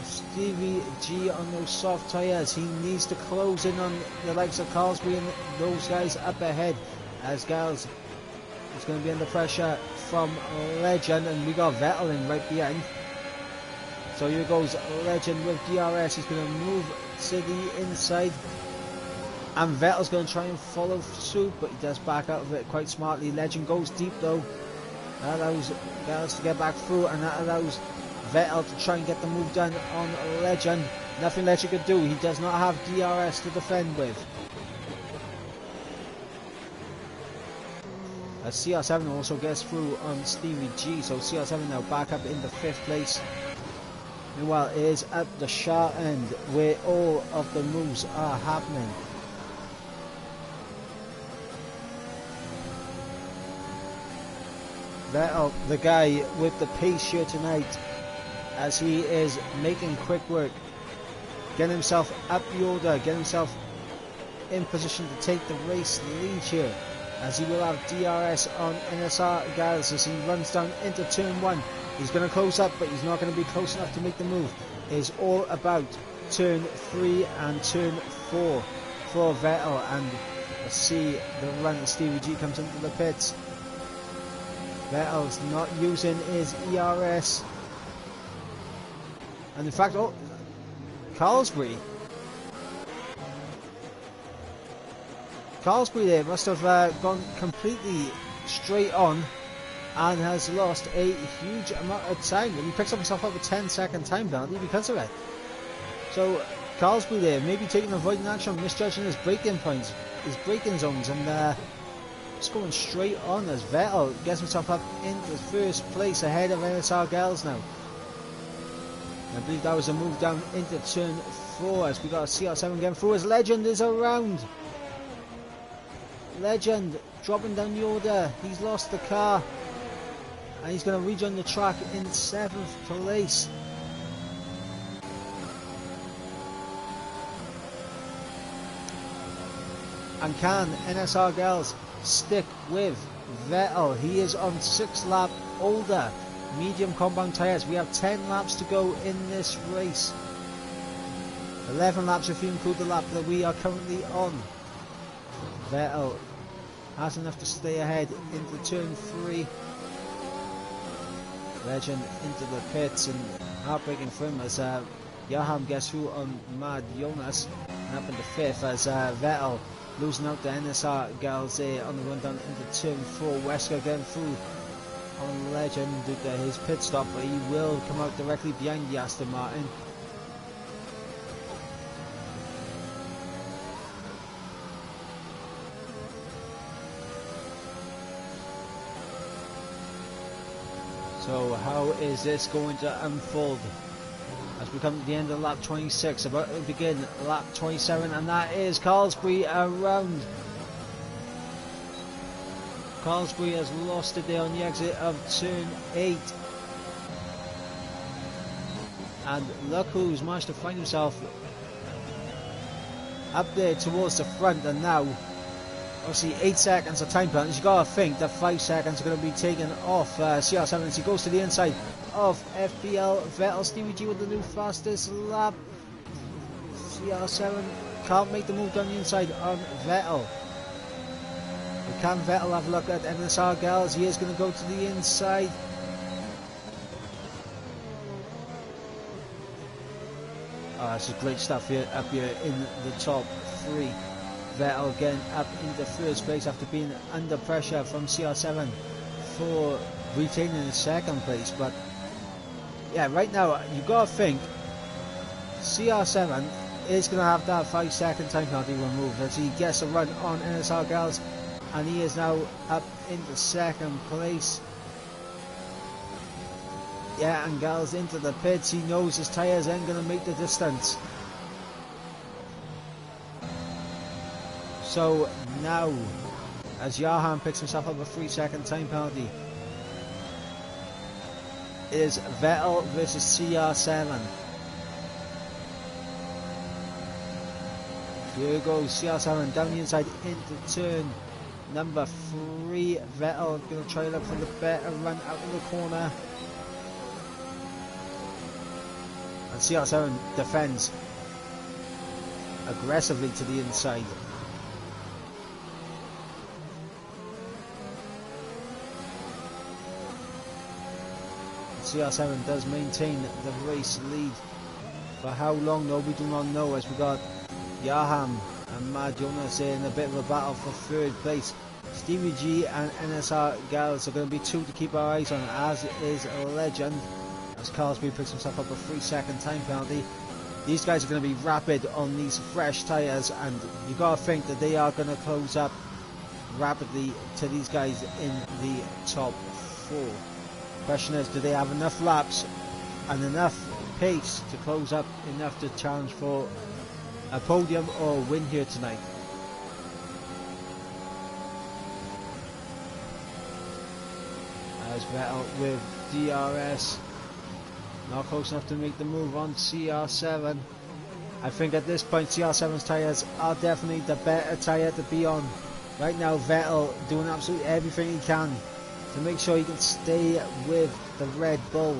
Stevie G on those soft tyres. He needs to close in on the likes of Carlsbury and those guys up ahead, as Gals is going to be under pressure from Legend, and we got Vettel in right behind. So here goes Legend with DRS. He's going to move to the inside, and Vettel's going to try and follow suit, but he does back out of it quite smartly. Legend goes deep though. That allows Gals to get back through, and that allows Vettel to try and get the move done on Legend. Nothing Legend could do. He does not have DRS to defend with. As CR7 also gets through on Stevie G, so CR7 now back up into 5th place. Meanwhile, it is at the sharp end where all of the moves are happening. Vettel, the guy with the pace here tonight, as he is making quick work, getting himself up the order, getting himself in position to take the race lead here, as he will have DRS on NSR Gals as he runs down into turn 1. He's going to close up, but he's not going to be close enough to make the move. It's all about turn 3 and turn 4 for Vettel, and let's see the run as Stevie G comes into the pits. Vettel's not using his ERS, and in fact, Carlsbury there must have gone completely straight on and has lost a huge amount of time, and he picks up himself up a 10-second time penalty because of it. So Carlsbury there maybe taking avoiding action, misjudging his braking points, his braking zones, and laps going straight on as Vettel gets himself up into first place ahead of NSR Gals now. I believe that was a move down into turn 4 as we got a CR7 getting through as Legend is around. Legend dropping down the order. He's lost the car and he's going to rejoin the track in 7th place. And can NSR Gals stick with Vettel? He is on 6 lap older medium compound tyres. We have 10 laps to go in this race. 11 laps if you include the lap that we are currently on. Vettel has enough to stay ahead into turn 3. Legend into the pits and heartbreaking for him as Johan gets through on Mad Jonas and up into 5th as Vettel losing out to NSR Gals on the run down into turn 4. Wesker getting through on Legend due to his pit stop, but he will come out directly behind the Aston Martin. So how is this going to unfold as we come to the end of lap 26, about to begin lap 27, and that is Carlsbury around. Carlsbury has lost it there on the exit of turn 8. And look who's managed to find himself up there towards the front, and now obviously 8 seconds of time penalties. You've got to think that 5 seconds are going to be taken off CR7 as he goes to the inside of FBL Vettel. Stevie G with the new fastest lap. CR7 can't make the move down the inside on Vettel. But can Vettel have a look at NSR Gals? He is going to go to the inside. Oh, that's just great stuff here up here in the top 3. Vettel again up into first place after being under pressure from CR7 for retaining the 2nd place. But yeah, right now you've got to think CR7 is going to have that 5-second time penalty removed as he gets a run on NSR Gals, and he is now up into 2nd place. Yeah, and Gals into the pits. He knows his tyres ain't going to make the distance. So now, as Johan picks himself up a 3-second time penalty, it is Vettel versus CR7. Here goes CR7 down the inside into turn number 3. Vettel going to try to look for the better run out of the corner. And CR7 defends aggressively to the inside. CR7 does maintain the race lead. For how long though, we do not know, as we got Johan and Mad Jonas in a bit of a battle for 3rd place. Stevie G and NSR Gals are going to be 2 to keep our eyes on, as is Legend, as Carlsbury picks himself up a 3-second time penalty. These guys are going to be rapid on these fresh tyres, and you got to think that they are going to close up rapidly to these guys in the top 4. Question is, do they have enough laps and enough pace to close up enough to challenge for a podium or a win here tonight? As Vettel with DRS, not close enough to make the move on CR7. I think at this point CR7's tyres are definitely the better tyre to be on. Right now Vettel doing absolutely everything he can to make sure he can stay with the Red Bull.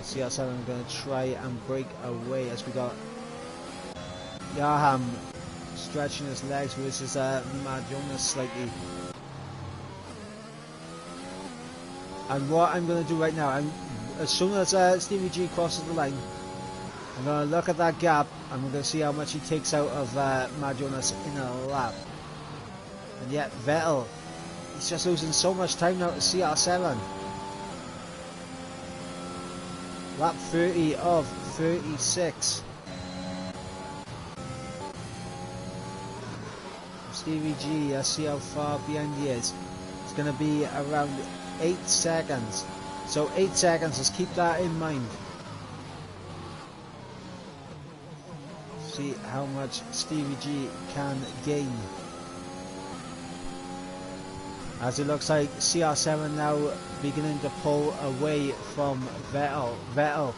CR7 going to try and break away as we got Johan stretching his legs versus Mad Jonas slightly. And what I'm going to do right now, as soon as Stevie G crosses the line, I'm going to look at that gap and we're going to see how much he takes out of Mad Jonas in a lap. And yet Vettel, he's just losing so much time now to CR7. Lap 30 of 36. Stevie G, let's see how far behind he is. It's going to be around 8 seconds. So 8 seconds, let's keep that in mind. See how much Stevie G can gain. As it looks like CR7 now beginning to pull away from Vettel. Vettel,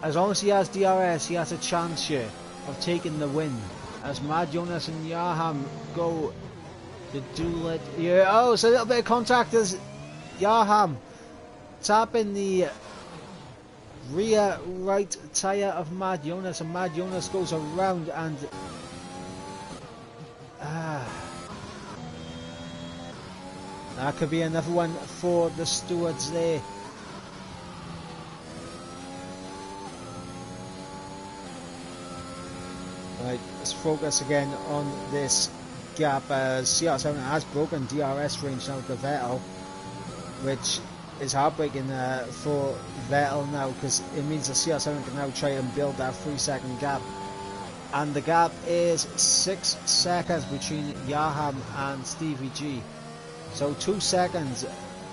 as long as he has DRS, he has a chance here of taking the win. As Mad Jonas and Yaham go to do it here. Oh, it's a little bit of contact as Yaham tapping the rear right tyre of Mad Jonas, and Mad Jonas goes around and that could be another one for the stewards there. Right, let's focus again on this gap. CR7 has broken DRS range now to Vettel, which is heartbreaking for Vettel now, because it means that CR7 can now try and build that 3-second gap. And the gap is 6 seconds between Yaham and Stevie G. So 2 seconds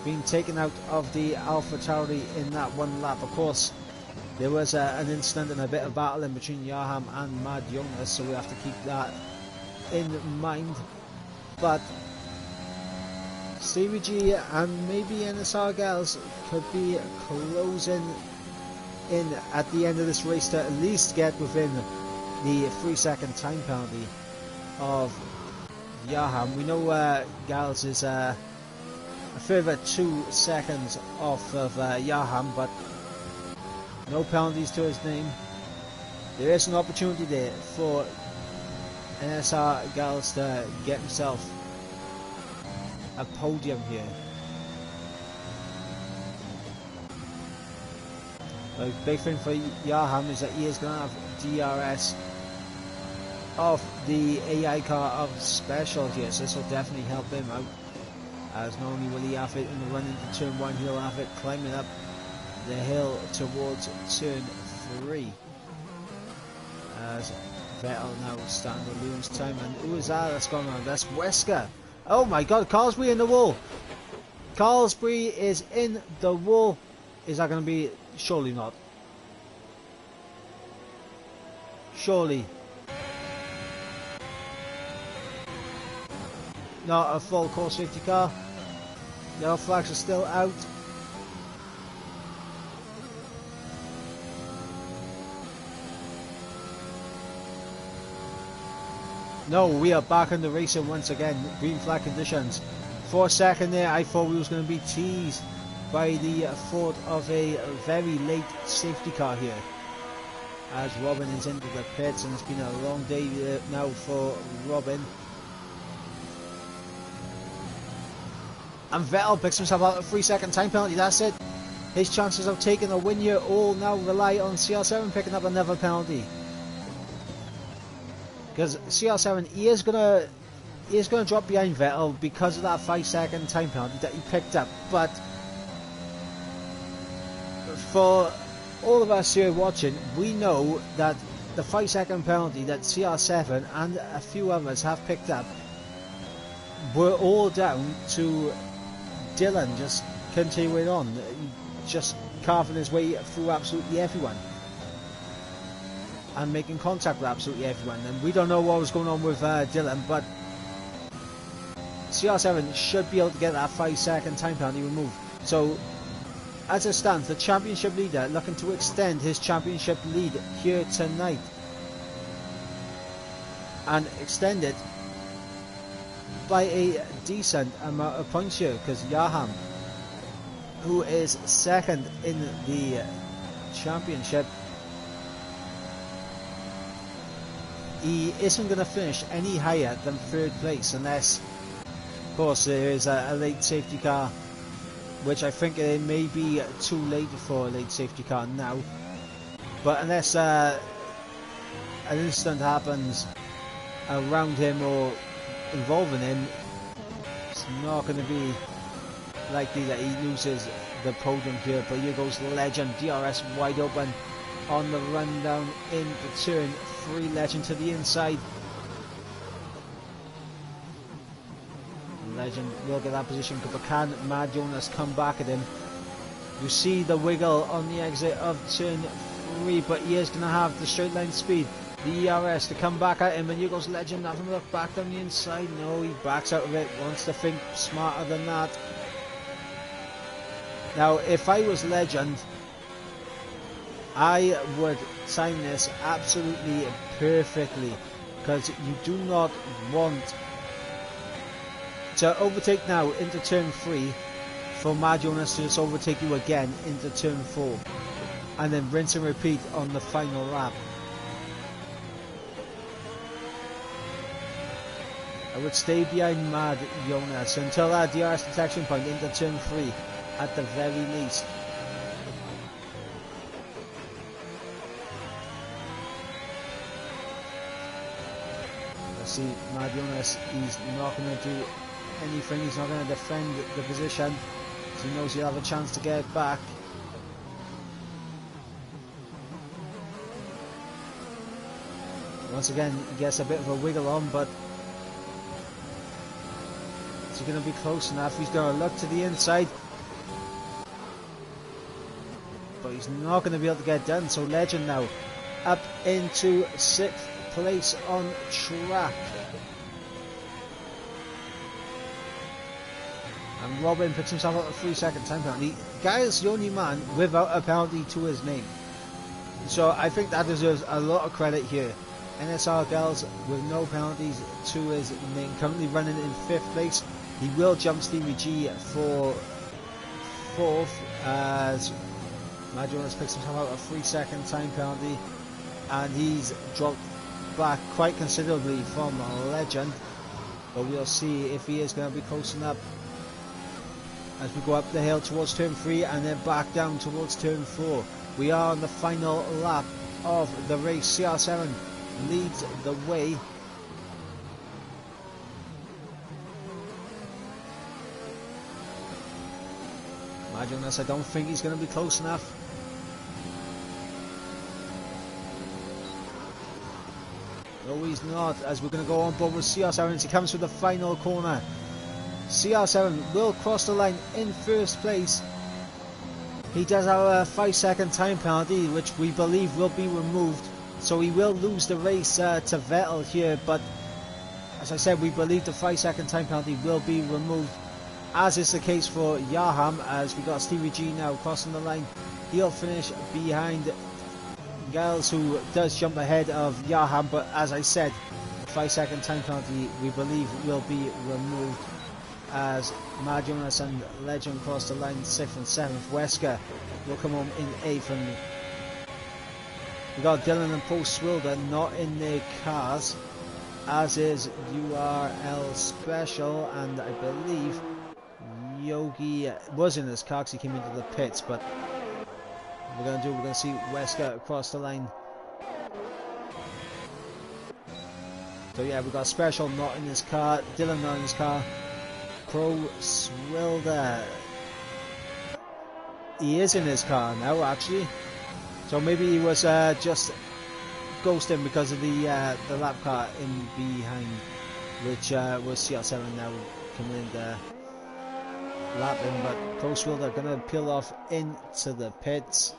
being taken out of the AlphaTauri in that one lap. Of course, there was an incident and a bit of battling between Yaham and Mad Jonas, so we have to keep that in mind. But Stevie G and maybe NSR Gals could be closing in at the end of this race to at least get within the 3-second time penalty of Yaham. We know Gals is a further 2 seconds off of Yaham, but no penalties to his name. There is an opportunity there for NSR Gals to get himself a podium here. The big thing for Yaham is that he is going to have DRS of the AI car of special here, so this will definitely help him out, as not only will he have it in the run into turn 1, he'll have it climbing up the hill towards turn 3. As Vettel now starting to lose time, and who is that that's going on? That's Wesker. Oh my god, Carlsbury in the wall. Carlsbury is in the wall. Is that going to be? Surely not. Surely. Not a full course safety car. Yellow flags are still out. No, we are back in the racing once again. Green flag conditions. For a second there, I thought we was going to be teased by the thought of a very late safety car here. As Robin is into the pits, and it's been a long day now for Robin. And Vettel picks himself out a 3-second time penalty. That's it. His chances of taking a win here all now rely on CR7 picking up another penalty. Because CR7, he is gonna drop behind Vettel because of that 5-second time penalty that he picked up. But for all of us here watching, we know that the 5-second penalty that CR7 and a few others have picked up were all down to Dylan just continuing on, just carving his way through absolutely everyone and making contact with absolutely everyone. And we don't know what was going on with Dylan, but CR7 should be able to get that 5-second time penalty removed. So as it stands, the championship leader looking to extend his championship lead here tonight, and extend it by a decent amount of points here, because Yaham, who is second in the championship, he isn't going to finish any higher than 3rd place unless, of course, there is a late safety car, which I think it may be too late for a late safety car now. But unless an incident happens around him or involving him, it's not going to be likely that he loses the podium here. But here goes Legend, DRS wide open on the run down into turn 3. Legend to the inside. Legend will get that position, but can Mad Jonas come back at him? You see the wiggle on the exit of turn 3, but he is going to have the straight line speed, the ERS, to come back at him, and here goes Legend, having a look back down the inside. No, he backs out of it, wants to think smarter than that. Now, if I was Legend, I would time this absolutely perfectly, because you do not want to overtake now into turn 3 for Mad Jonas to just overtake you again into turn 4 and then rinse and repeat on the final lap. I would stay behind Mad Jonas until that DRS detection point into turn 3 at the very least. See, Mad Jonas, he's not going to do anything, he's not going to defend the position, so he knows he'll have a chance to get it back. Once again, he gets a bit of a wiggle on, but is he going to be close enough? He's going to look to the inside, but he's not going to be able to get done. So Legend now up into 6th place on track, and Robin puts himself out a 3-second time penalty. Guy is the only man without a penalty to his name, so I think that deserves a lot of credit here. NSR Girls with no penalties to his name, currently running in 5th place. He will jump Stevie G for 4th as Mad Jonas picks himself out a 3-second time penalty, and he's dropped back quite considerably from Legend, but we'll see if he is going to be close enough as we go up the hill towards turn 3 and then back down towards turn 4. We are on the final lap of the race. CR7 leads the way. Mad Jonas, I don't think he's going to be close enough. No, he's not, as we're going to go on board with CR7 as he comes through the final corner. CR7 will cross the line in 1st place. He does have a 5-second time penalty, which we believe will be removed, so he will lose the race to Vettel here, but as I said, we believe the 5-second time penalty will be removed, as is the case for Yaham, as we got Stevie G now crossing the line. He'll finish behind Giles, who does jump ahead of Yaham, but as I said, the 5-second time penalty we believe will be removed as Mad Jonas and Legend cross the line 6th and 7th. Wesker will come home in 8th, and we got Dylan and Paul Swilder not in their cars, as is URL Special, and I believe Yogi was in his car because he came into the pits, but we're going to see Wesker across the line. So yeah, we've got Special not in his car, Dylan not in his car, Pro Swilder, he is in his car now actually, so maybe he was just ghosting because of the lap car in behind, which was CR7 now coming in there lapping, but Pro Swilder going to peel off into the pits.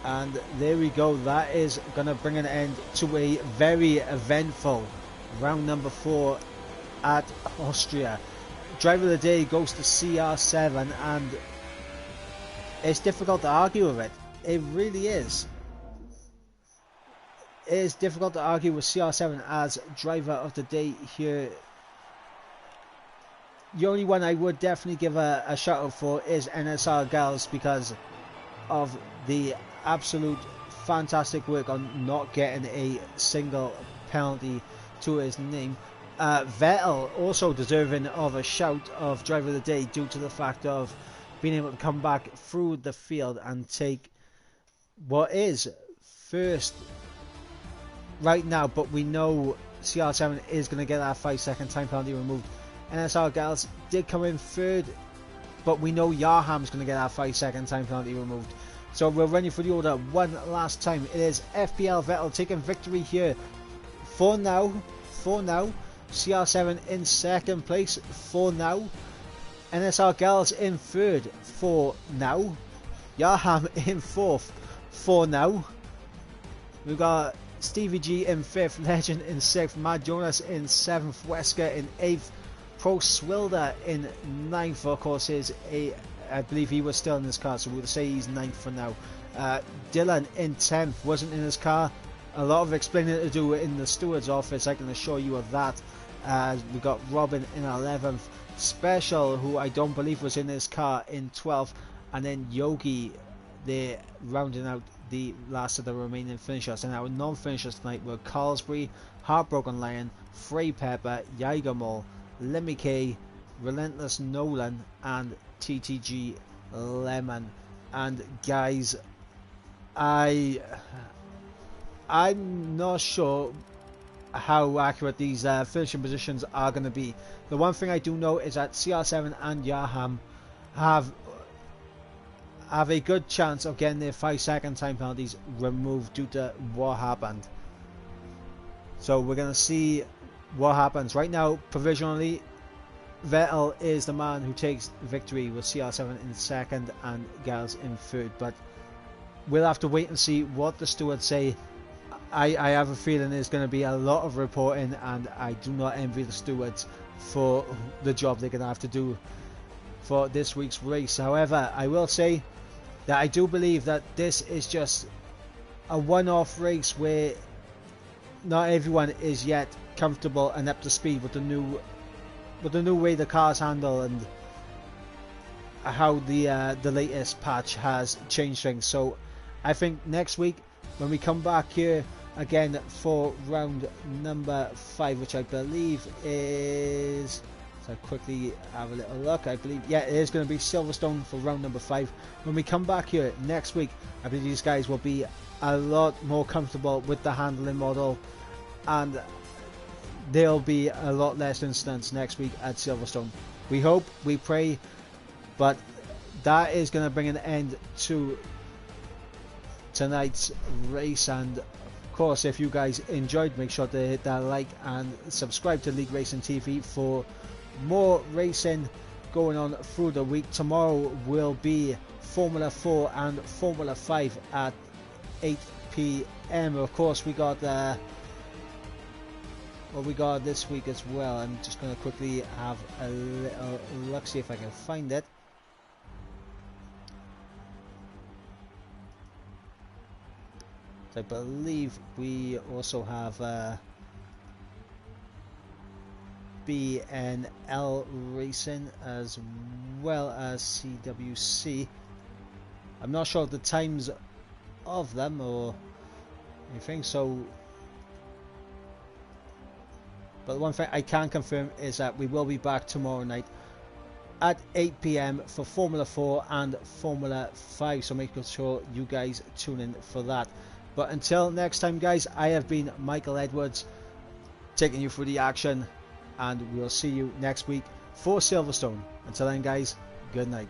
And there we go, that is going to bring an end to a very eventful round number 4 at Austria. Driver of the day goes to CR7, and it's difficult to argue with it. It really is. It is difficult to argue with CR7 as driver of the day here. The only one I would definitely give a shout out for is NSR Gals, because of the absolute fantastic work on not getting a single penalty to his name. Vettel also deserving of a shout of driver of the day due to the fact of being able to come back through the field and take what is first right now, but we know CR7 is going to get that 5-second time penalty removed. NSR Gals did come in 3rd, but we know Yaham's going to get that 5-second time penalty removed. So we're running for the order one last time. It is FPL Vettel taking victory here for now, CR7 in second place for now. NSR Gals in third for now. Yaham in fourth for now. We've got Stevie G in fifth, Legend in sixth, Matt Jonas in seventh, Wesker in eighth, Pro Swilder in ninth. Of course, I believe he was still in his car, so we'll say he's ninth for now. Dylan in 10th, wasn't in his car. A lot of explaining to do in the steward's office, I can assure you of that. We got Robin in 11th, Special, who I don't believe was in his car, in 12th, and then Yogi, they're rounding out the last of the remaining finishers. And our non-finishers tonight were Carlsbury, Heartbroken Lion, Frey Pepper, Jagermall, Lemmy K, Relentless Nolan, and TTG Lemon. And guys, I'm not sure how accurate these finishing positions are going to be. The one thing I do know is that CR7 and Yaham have a good chance of getting their 5-second time penalties removed due to what happened. So we're going to see what happens. Right now, provisionally, Vettel is the man who takes victory with CR7 in second and Gals in third. But we'll have to wait and see what the stewards say. I have a feeling there's going to be a lot of reporting, and I do not envy the stewards for the job they're going to have to do for this week's race. However, I will say that I do believe that this is just a one-off race where not everyone is yet comfortable and up to speed with the new way the cars handle and how the latest patch has changed things. So I think next week when we come back here again for round number 5, which I believe is, so quickly have a little look, I believe, yeah, it is going to be Silverstone for round number 5. When we come back here next week, I believe these guys will be a lot more comfortable with the handling model, and there'll be a lot less incidents next week at Silverstone. We hope, we pray, but that is going to bring an end to tonight's race. And of course, if you guys enjoyed, make sure to hit that like and subscribe to League Racing TV for more racing going on through the week. Tomorrow will be Formula 4 and Formula 5 at 8 PM. Of course, we got what we got this week as well. I'm just going to quickly have a little look, see if I can find it. I believe we also have BNL Racing as well as CWC. I'm not sure of the times of them or anything, so, but the one thing I can confirm is that we will be back tomorrow night at 8 PM for Formula 4 and Formula 5, so make sure you guys tune in for that. But until next time, guys, I have been Michael Edwards, taking you through the action, and we'll see you next week for Silverstone. Until then, guys, good night.